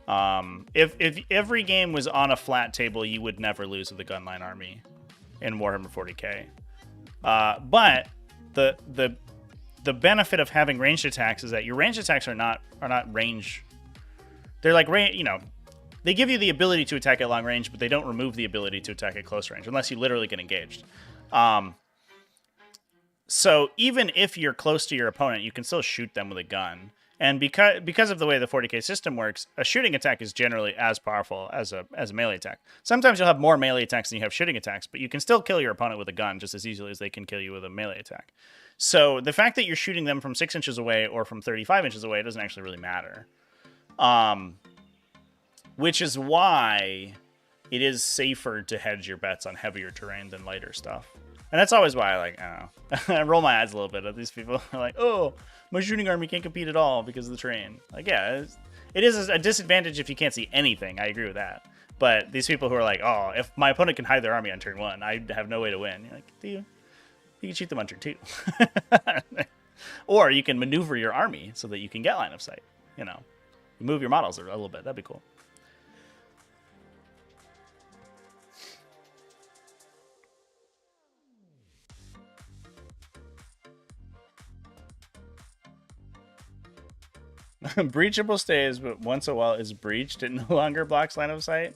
If every game was on a flat table, you would never lose with a gunline army in Warhammer 40k. But the benefit of having ranged attacks is that your ranged attacks are not range. They're like they give you the ability to attack at long range, but they don't remove the ability to attack at close range unless you literally get engaged. So even if you're close to your opponent, you can still shoot them with a gun. And because of the way the 40k system works, a shooting attack is generally as powerful as a melee attack. Sometimes you'll have more melee attacks than you have shooting attacks, but you can still kill your opponent with a gun just as easily as they can kill you with a melee attack. So the fact that you're shooting them from 6 inches away or from 35 inches away doesn't actually really matter. Which is why it is safer to hedge your bets on heavier terrain than lighter stuff. And that's always why I don't know. I roll my eyes a little bit at these people. Are like, oh, my shooting army can't compete at all because of the terrain. Like, yeah, it is a disadvantage if you can't see anything. I agree with that. But these people who are like, oh, if my opponent can hide their army on turn 1, I have no way to win. You're like, do you? You can shoot them on turn 2. Or you can maneuver your army so that you can get line of sight. You move your models a little bit. That'd be cool. Breachable stays, but once a while is breached. It no longer blocks line of sight.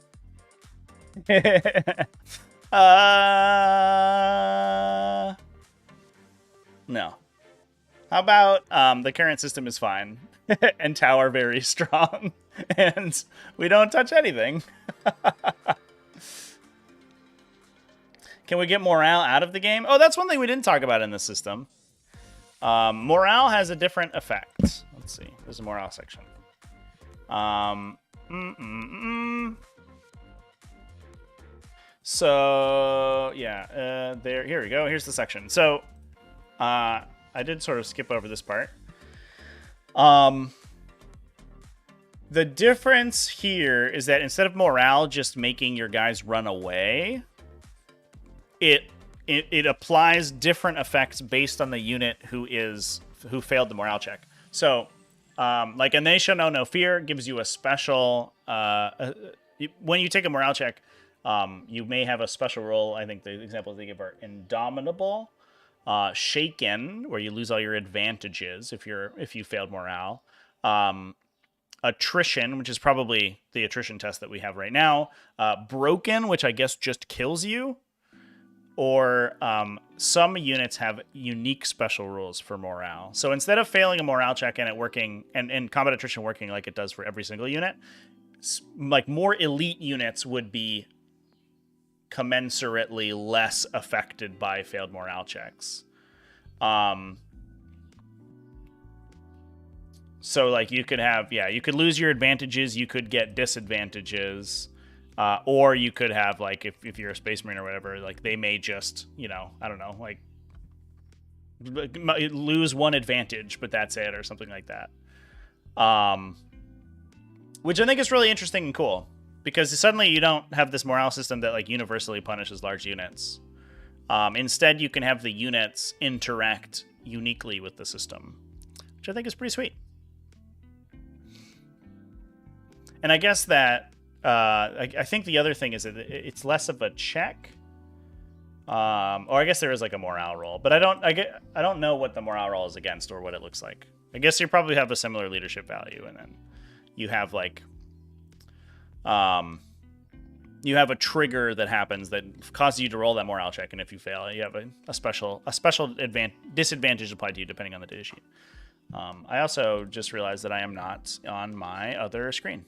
No. How about the current system is fine and tower very strong and we don't touch anything. Can we get morale out of the game? Oh, that's one thing we didn't talk about in this system. Morale has a different effect. Let's see. There's a morale section. So yeah, here we go. Here's the section. So I did sort of skip over this part. The difference here is that instead of morale just making your guys run away, it applies different effects based on the unit who failed the morale check. So, like a Nation Know No Fear gives you a special. When you take a morale check, you may have a special roll. I think the examples they give are Indomitable, Shaken, where you lose all your advantages if you failed morale. Attrition, which is probably the attrition test that we have right now. Broken, which I guess just kills you. Or some units have unique special rules for morale. So instead of failing a morale check and it working and combat attrition working like it does for every single unit, like more elite units would be commensurately less affected by failed morale checks. So like you could have, you could lose your advantages, you could get disadvantages, or you could have like if you're a Space Marine or whatever, like they may just, you know, I don't know, like lose one advantage, but that's it, or something like that. Which I think is really interesting and cool, because suddenly you don't have this morale system that like universally punishes large units. Instead, you can have the units interact uniquely with the system, which I think is pretty sweet. And I guess that I think the other thing is that it's less of a check, or I guess there is like a morale roll, but I don't know what the morale roll is against or what it looks like. I guess you probably have a similar leadership value, and then you have like you have a trigger that happens that causes you to roll that morale check, and if you fail, you have a special disadvantage applied to you depending on the data sheet. I also just realized that I am not on my other screen.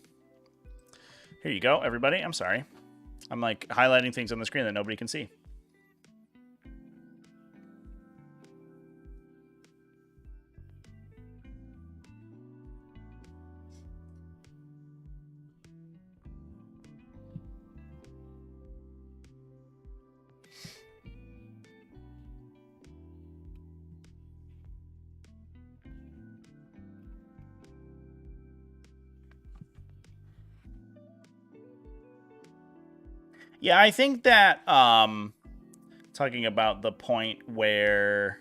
Here you go, everybody. I'm sorry. I'm like highlighting things on the screen that nobody can see. Yeah, I think that talking about the point where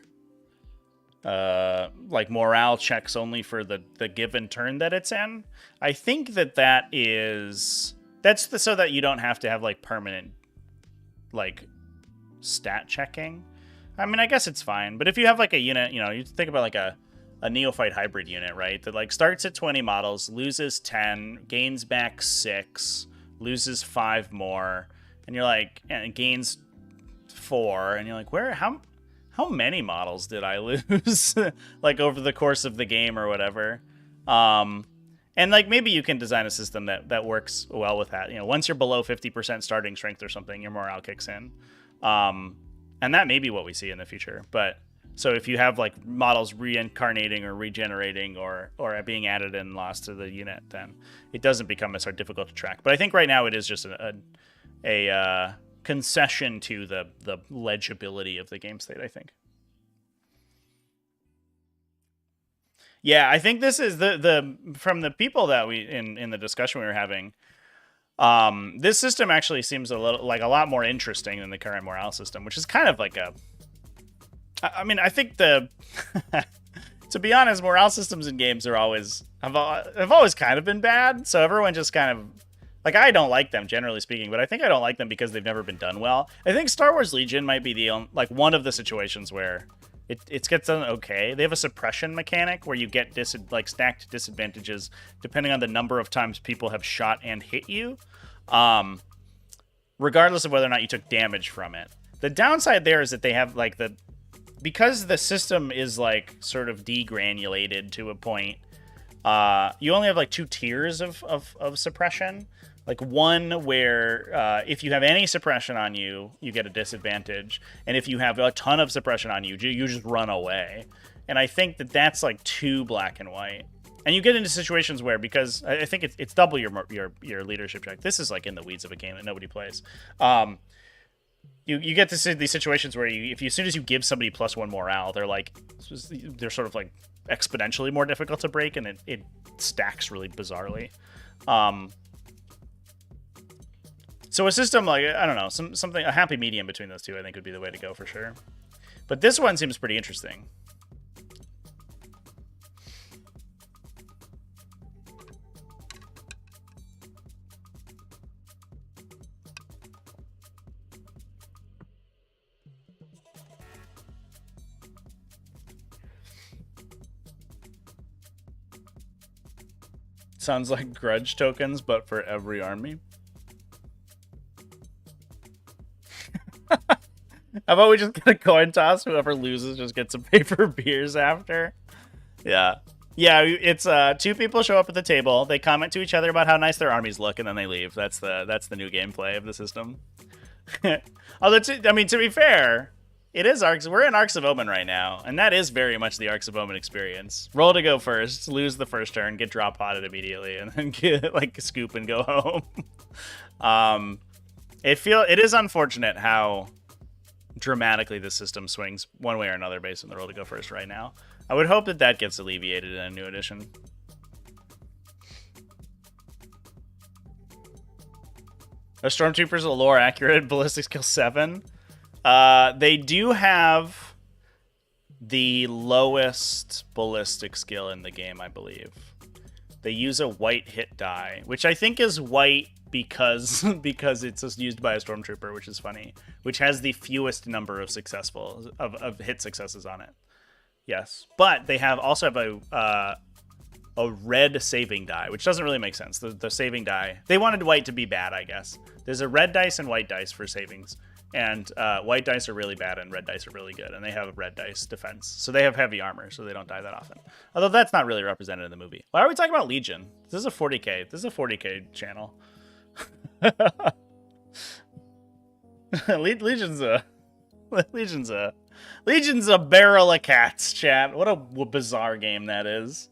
like morale checks only for the given turn that it's in, I think that's so that you don't have to have like permanent like stat checking. I mean, I guess it's fine, but if you have like a unit, you know, you think about like a neophyte hybrid unit, right? That like starts at 20 models, loses 10, gains back 6, loses 5 more. And you're like, and it gains 4, and you're like, how many models did I lose like over the course of the game or whatever? And like maybe you can design a system that works well with that. You know, once you're below 50% starting strength or something, your morale kicks in. And that may be what we see in the future. But so if you have like models reincarnating or regenerating or being added and lost to the unit, then it doesn't become as difficult to track. But I think right now it is just a concession to the legibility of the game state, I think. Yeah, I think this is the from the people that we in the discussion we were having, this system actually seems a lot more interesting than the current morale system, which is kind of like I mean, I think to be honest, morale systems in games are have always kind of been bad, so everyone just kind of like, I don't like them, generally speaking, but I think I don't like them because they've never been done well. I think Star Wars Legion might be one of the situations where it gets done okay. They have a suppression mechanic where you get stacked disadvantages depending on the number of times people have shot and hit you, regardless of whether or not you took damage from it. The downside there is that they have like because the system is like sort of degranulated to a point. You only have like 2 tiers of suppression. Like one where if you have any suppression on you, you get a disadvantage. And if you have a ton of suppression on you, you just run away. And I think that's like too black and white. And you get into situations where, because I think it's double your leadership check. This is like in the weeds of a game that nobody plays. You get to these situations where as soon as you give somebody +1 morale, they're sort of like exponentially more difficult to break, and it stacks really bizarrely. So a system like, I don't know, something, a happy medium between those two, I think would be the way to go for sure. But this one seems pretty interesting. Sounds like grudge tokens, but for every army. How about we just get a coin toss? Whoever loses just gets some paper beers after. Yeah. Yeah, it's 2 people show up at the table. They comment to each other about how nice their armies look, and then they leave. That's the new gameplay of the system. Although, I mean, to be fair, It is Arcs. We're in Arcs of Omen right now, and that is very much the Arcs of Omen experience. Roll to go first, lose the first turn, get drop potted immediately, and then get like scoop and go home. It is unfortunate how dramatically the system swings one way or another based on the roll to go first right now. I would hope that that gets alleviated in a new edition. Are Stormtroopers a lore accurate ballistic skill 7? They do have the lowest ballistic skill in the game, I believe. They use a white hit die, which I think is white because it's just used by a Stormtrooper, which is funny. Which has the fewest number of successful of hit successes on it. Yes, but they also have a red saving die, which doesn't really make sense. The saving die, they wanted white to be bad, I guess. There's a red dice and white dice for savings. And white dice are really bad and red dice are really good. And they have a red dice defense. So they have heavy armor, so they don't die that often. Although that's not really represented in the movie. Why are we talking about Legion? This is a 40k. This is a 40k channel. Legion's a barrel of cats, chat. What a bizarre game that is.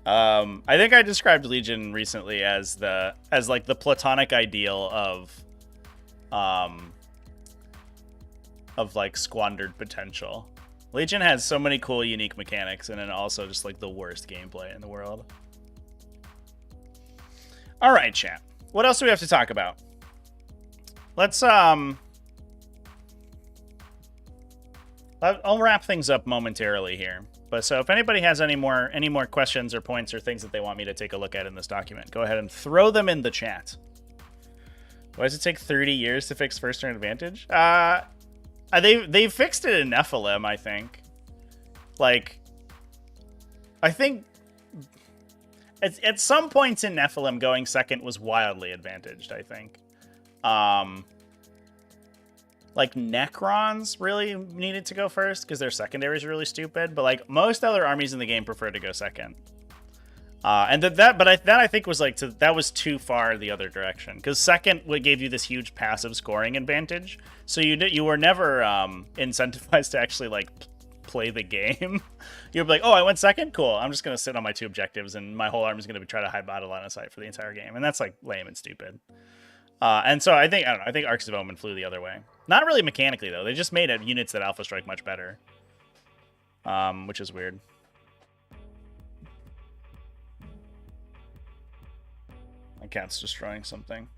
I think I described Legion recently as like the platonic ideal of like squandered potential. Legion has so many cool, unique mechanics, and then also just like the worst gameplay in the world. All right, chat. What else do we have to talk about? Let's I'll wrap things up momentarily here. But so if anybody has any more questions or points or things that they want me to take a look at in this document, go ahead and throw them in the chat. Why does it take 30 years to fix first turn advantage? They fixed it in Nephilim, I think. Like, I think at some points in Nephilim, going second was wildly advantaged, I think. Like, Necrons really needed to go first because their secondaries are really stupid. But, like, most other armies in the game prefer to go second. And that I think was, like, that was too far the other direction. Because second gave you this huge passive scoring advantage. So you were never incentivized to actually, like, play the game. You'd be like, oh, I went second? Cool. I'm just going to sit on my 2 objectives, and my whole army is going to try to hide battle line of sight for the entire game. And that's, like, lame and stupid. And so I think Arcs of Omen flew the other way. Not really mechanically, though. They just made units that Alpha Strike much better. Which is weird. My cat's destroying something.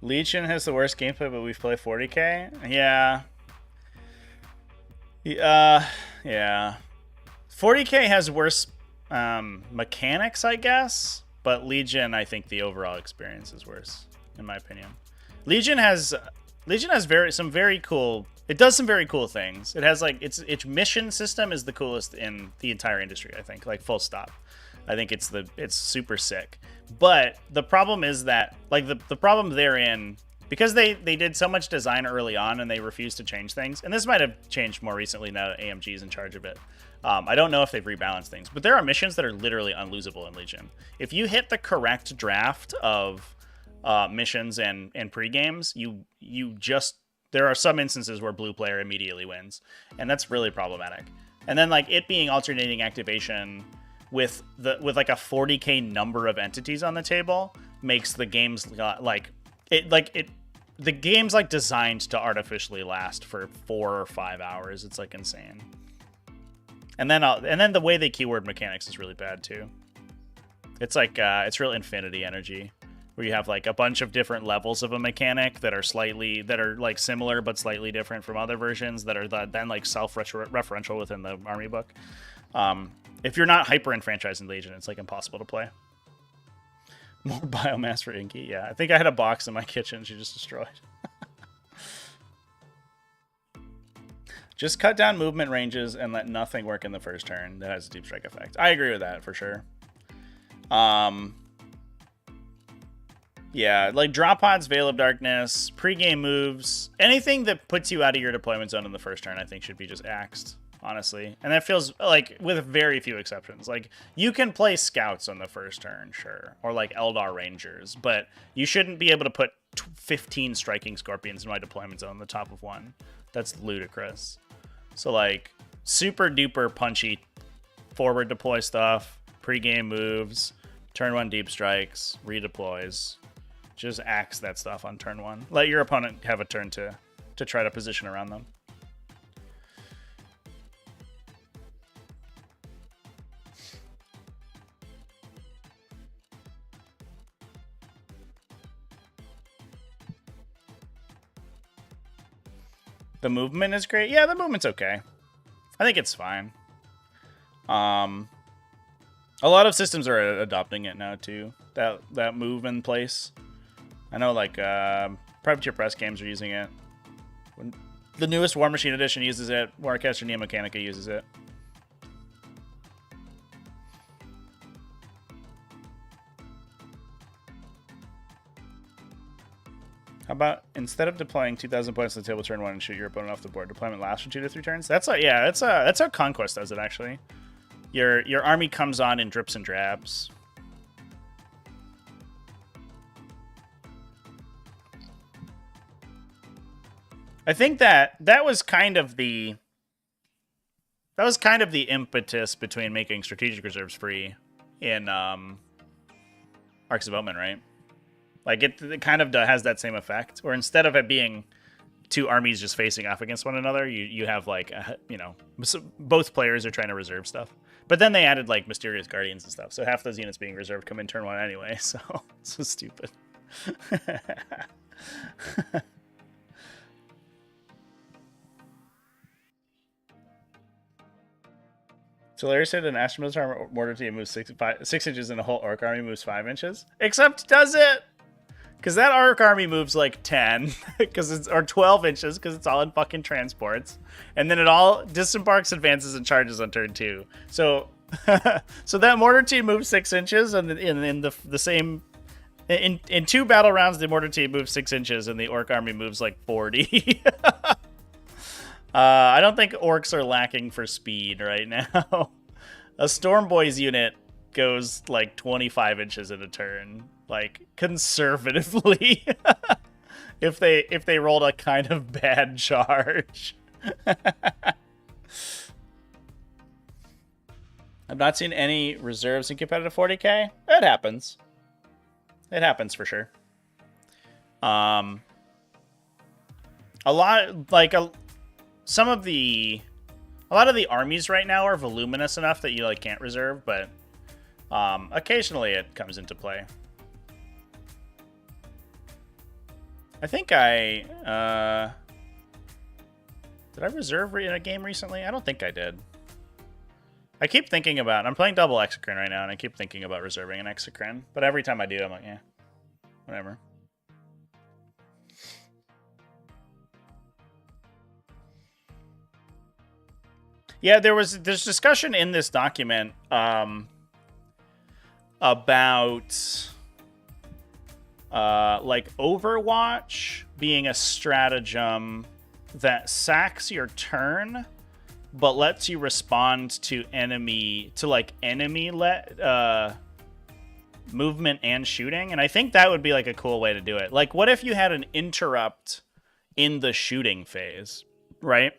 Legion has the worst gameplay, but we play 40k? Yeah. Yeah. 40k has worse mechanics, I guess. But Legion, I think the overall experience is worse, in my opinion. Legion has some very cool. It does some very cool things. It has like its mission system is the coolest in the entire industry, I think. Like, full stop. I think it's super sick. But the problem is that like the problem therein, because they did so much design early on and they refused to change things. And this might have changed more recently now that AMG is in charge of it. I don't know if they've rebalanced things, but there are missions that are literally unlosable in Legion. If you hit the correct draft of missions and pre-games, there are some instances where blue player immediately wins, and that's really problematic. And then like it being alternating activation with like a 40k number of entities on the table makes the games the game's like designed to artificially last for 4 or 5 hours. It's like insane. And then the way they keyword mechanics is really bad too. It's like it's real infinity energy, where you have like a bunch of different levels of a mechanic that are like similar but slightly different from other versions that are then like self-referential within the army book. If you're not hyper enfranchised in Legion, it's like impossible to play. More biomass for Inky. Yeah, I think I had a box in my kitchen she just destroyed. Just cut down movement ranges and let nothing work in the first turn. That has a deep strike effect. I agree with that for sure. Yeah, like drop pods, Veil of Darkness, pre-game moves, anything that puts you out of your deployment zone in the first turn, I think should be just axed, honestly. And that feels like, with very few exceptions. Like, you can play scouts on the first turn, sure, or like Eldar Rangers, but you shouldn't be able to put 15 striking scorpions in my deployment zone on the top of one. That's ludicrous. So like, super duper punchy forward deploy stuff, pre-game moves, turn 1 deep strikes, redeploys. Just axe that stuff on turn 1. Let your opponent have a turn to try to position around them. The movement is great. Yeah, the movement's okay. I think it's fine. A lot of systems are adopting it now too. That move in place. I know, like, Privateer Press games are using it. The newest War Machine Edition uses it. Warcaster Neo Mechanica uses it. How about, instead of deploying 2,000 points to the table turn 1 and shoot your opponent off the board, deployment lasts for 2 to 3 turns? That's how Conquest does it, actually. Your army comes on in drips and drabs. I think that was kind of the impetus between making strategic reserves free in Arcs of Omen, right? Like it kind of has that same effect, where instead of it being two armies just facing off against one another, you have like both players are trying to reserve stuff. But then they added like Mysterious Guardians and stuff, so half those units being reserved come in turn 1 anyway. So stupid. So Larry said an Astromilitar mortar team moves 6 inches and a whole Orc army moves 5 inches. Except does it? Because that Orc army moves like 10, or 12 inches, because it's all in fucking transports. And then it all disembarks, advances, and charges on turn 2. So so that mortar team moves 6 inches, and in the same... In 2 battle rounds, the mortar team moves 6 inches, and the Orc army moves like 40. I don't think orcs are lacking for speed right now. A Storm Boys unit goes like 25 inches in a turn, like conservatively, if they rolled a kind of bad charge. I've not seen any reserves in competitive 40k. It happens. It happens for sure. A lot of the armies right now are voluminous enough that you like can't reserve, but occasionally it comes into play. I think did I reserve in a game recently? I don't think I did. I keep thinking about, I'm playing double Exocrine right now, and I keep thinking about reserving an Exocrine, but every time I do, I'm like, yeah, whatever. Yeah, there's discussion in this document about like Overwatch being a stratagem that sacks your turn, but lets you respond to enemy movement and shooting. And I think that would be like a cool way to do it. Like, what if you had an interrupt in the shooting phase, right?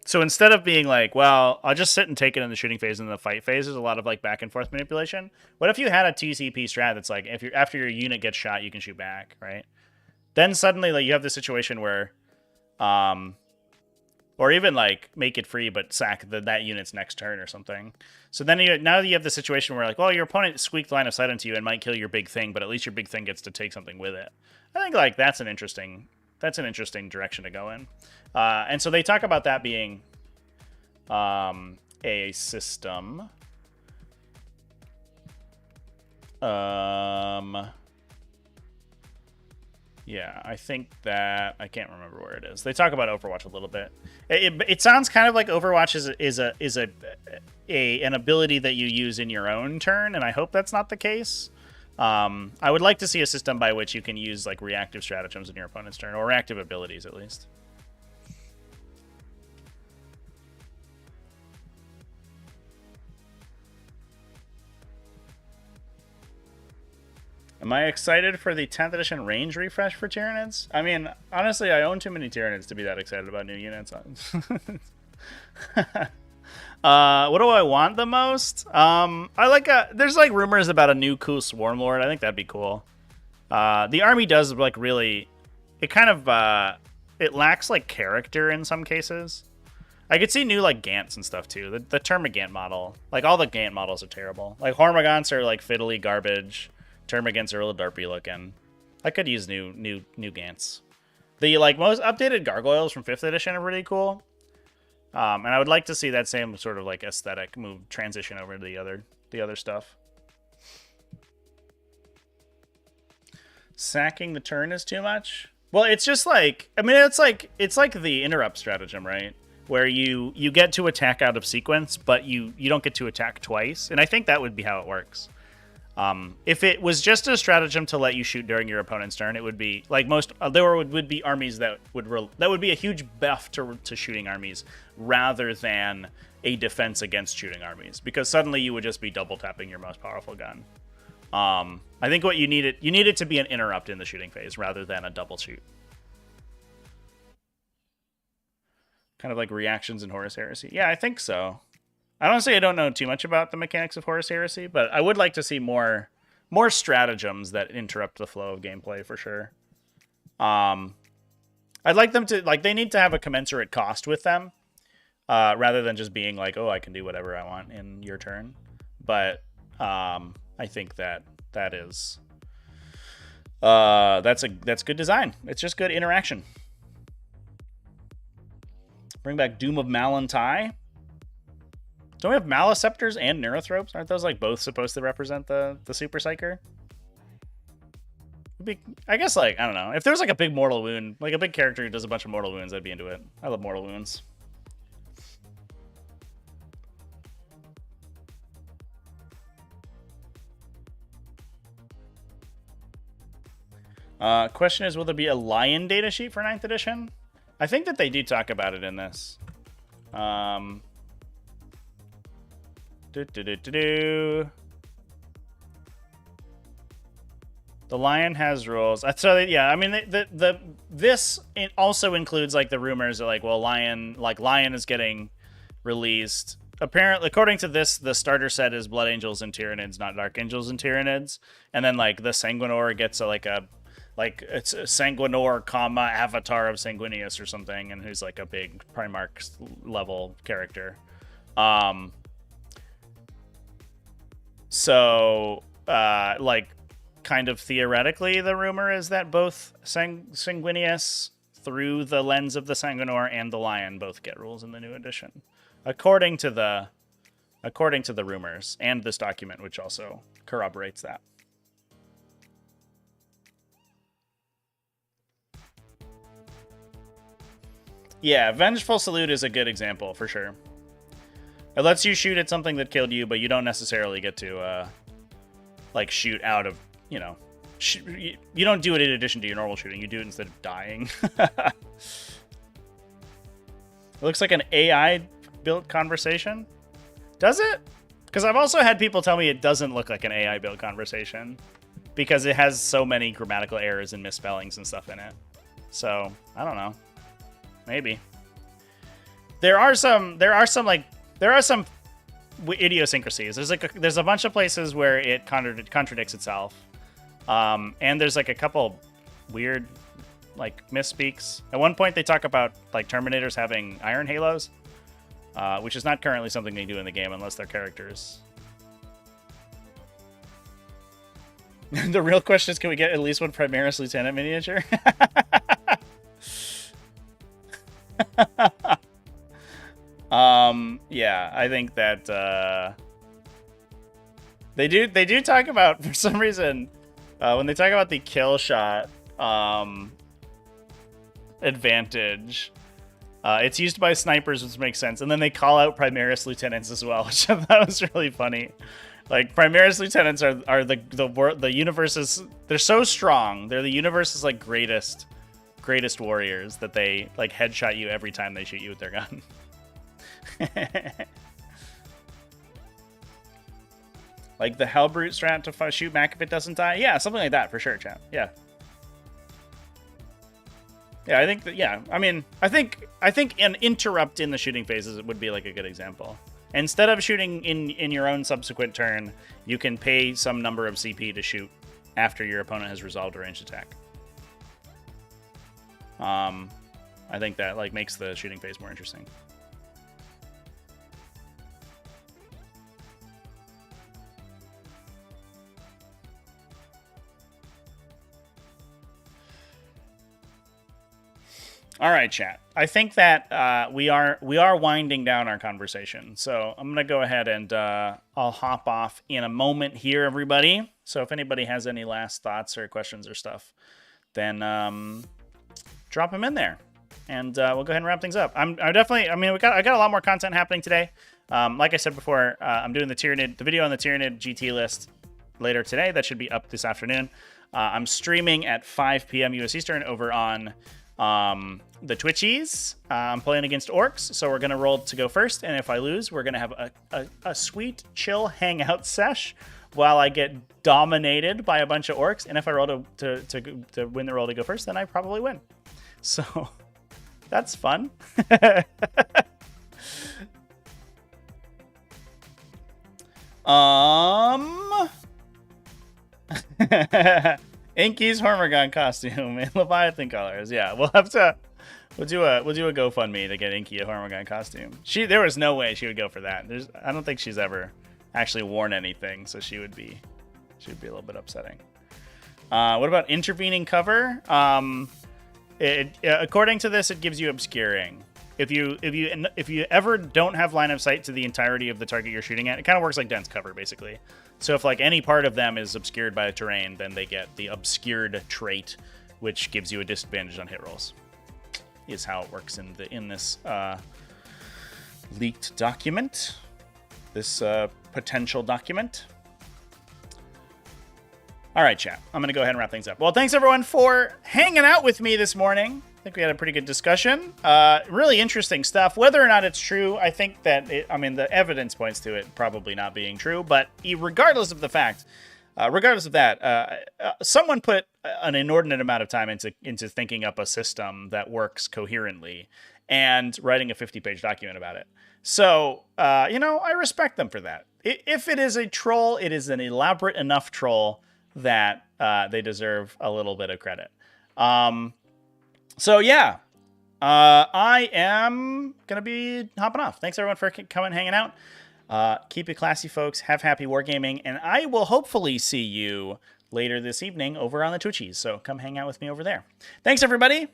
So instead of being like, well, I'll just sit and take it in the shooting phase and the fight phase, there's a lot of like back and forth manipulation. What if you had a TCP strat that's like, if after your unit gets shot, you can shoot back, right? Then suddenly, like, you have the situation where, or even like make it free but sack that unit's next turn or something. So then now you have the situation where like, well, your opponent squeaked line of sight onto you and might kill your big thing, but at least your big thing gets to take something with it. I think like that's an interesting direction to go in. And so they talk about that being a system. Yeah, I think that I can't remember where it is. They talk about Overwatch a little bit. It sounds kind of like Overwatch is an ability that you use in your own turn, and I hope that's not the case. I would like to see a system by which you can use like reactive stratagems in your opponent's turn, or reactive abilities at least. Am I excited for the 10th edition range refresh for Tyranids? I mean, honestly, I own too many Tyranids to be that excited about new units. What do I want the most? I like there's like rumors about a new cool Swarm Lord. I think that'd be cool. The army does like really, it kind of it lacks like character in some cases. I could see new like Gants and stuff too. The Termagant model, like all the Gant models are terrible. Like Hormagaunts are like fiddly garbage. Termagants are a little derpy looking. I could use new Gants. The like most updated Gargoyles from 5th edition are pretty cool. And I would like to see that same sort of like aesthetic move transition over to the other stuff. Sacking the turn is too much. Well, it's just like, I mean, it's like the interrupt stratagem, right? Where you get to attack out of sequence, but you don't get to attack twice. And I think that would be how it works. If it was just a stratagem to let you shoot during your opponent's turn, it would be like most. There would be armies that would be a huge buff to shooting armies rather than a defense against shooting armies, because suddenly you would just be double tapping your most powerful gun. I think what you need it to be an interrupt in the shooting phase rather than a double shoot. Kind of like reactions in Horus Heresy. Yeah, I think so. Honestly, I don't know too much about the mechanics of Horus Heresy, but I would like to see more stratagems that interrupt the flow of gameplay for sure. I'd like them to, like, they need to have a commensurate cost with them, rather than just being like, oh, I can do whatever I want in your turn. But I think that's good design. It's just good interaction. Bring back Doom of Malantai. Don't we have Maliceptors and Neurothropes? Aren't those like both supposed to represent the Super Psyker? I guess, like, I don't know. If there's like a big mortal wound, like a big character who does a bunch of mortal wounds, I'd be into it. I love mortal wounds. Question is, will there be a lion datasheet for 9th edition? I think that they do talk about it in this. The lion has rules. So yeah, I mean, this also includes like the rumors that like, well, lion is getting released. Apparently, according to this, the starter set is Blood Angels and Tyranids, not Dark Angels and Tyranids. And then like the Sanguinor gets it's a Sanguinor, Avatar of Sanguinius or something, and who's like a big Primarch level character. So, like, kind of theoretically, the rumor is that both Sanguinius, through the lens of the Sanguinor, and the Lion both get rules in the new edition, according to the rumors and this document, which also corroborates that. Yeah, Vengeful Salute is a good example for sure. It lets you shoot at something that killed you, but you don't necessarily get to, like, shoot out of, you know... you don't do it in addition to your normal shooting. You do it instead of dying. It looks like an AI-built conversation. Does it? Because I've also had people tell me it doesn't look like an AI-built conversation, because it has so many grammatical errors and misspellings and stuff in it. So, I don't know. Maybe. There are some idiosyncrasies. There's a bunch of places where it contradicts itself, and there's like a couple weird like misspeaks. At one point, they talk about like Terminators having iron halos, which is not currently something they do in the game unless they're characters. The real question is, can we get at least one Primaris Lieutenant miniature? Yeah, I think that they do talk about, for some reason, when they talk about the kill shot advantage, it's used by snipers, which makes sense, and then they call out Primaris Lieutenants as well, which I thought was really funny. Like, Primaris Lieutenants are the universe's... They're so strong. They're the universe's, like, greatest warriors that they, like, headshot you every time they shoot you with their gun. Like the Hellbrute strat to shoot back if it doesn't die? Yeah, something like that for sure, chat. Yeah. Yeah, I think that, yeah. I mean, I think an interrupt in the shooting phases would be like a good example. Instead of shooting in your own subsequent turn, you can pay some number of CP to shoot after your opponent has resolved a ranged attack. I think that like makes the shooting phase more interesting. All right, chat. I think that we are winding down our conversation. So I'm going to go ahead and I'll hop off in a moment here, everybody. So if anybody has any last thoughts or questions or stuff, then drop them in there. And we'll go ahead and wrap things up. I got a lot more content happening today. Like I said before, I'm doing the video on the Tyranid GT list later today. That should be up this afternoon. I'm streaming at 5 p.m. US Eastern over on the Twitchies. I'm playing against orcs, so we're gonna roll to go first, and if I lose, we're gonna have a sweet chill hangout sesh while I get dominated by a bunch of orcs. And if I roll to win the roll to go first, then I probably win. So that's fun. Inky's Hormigón costume in Leviathan colors. Yeah, we'll do a GoFundMe to get Inky a Hormigón costume. There was no way she would go for that. I don't think she's ever actually worn anything, so she would be a little bit upsetting. What about intervening cover? According to this, it gives you obscuring. If you ever don't have line of sight to the entirety of the target you're shooting at, it kind of works like dense cover, basically. So if like any part of them is obscured by a terrain, then they get the obscured trait, which gives you a disadvantage on hit rolls. Is how it works in this leaked document, this potential document. All right, chat. I'm going to go ahead and wrap things up. Well, thanks everyone for hanging out with me this morning. I think we had a pretty good discussion. Really interesting stuff. Whether or not it's true, I think that the evidence points to it probably not being true. But regardless of the fact, regardless of that, someone put an inordinate amount of time into thinking up a system that works coherently and writing a 50-page document about it. So, I respect them for that. If it is a troll, it is an elaborate enough troll that they deserve a little bit of credit. So yeah, I am gonna be hopping off. Thanks everyone for coming, hanging out. Keep it classy, folks. Have happy wargaming, and I will hopefully see you later this evening over on the Twitchies. So come hang out with me over there. Thanks everybody.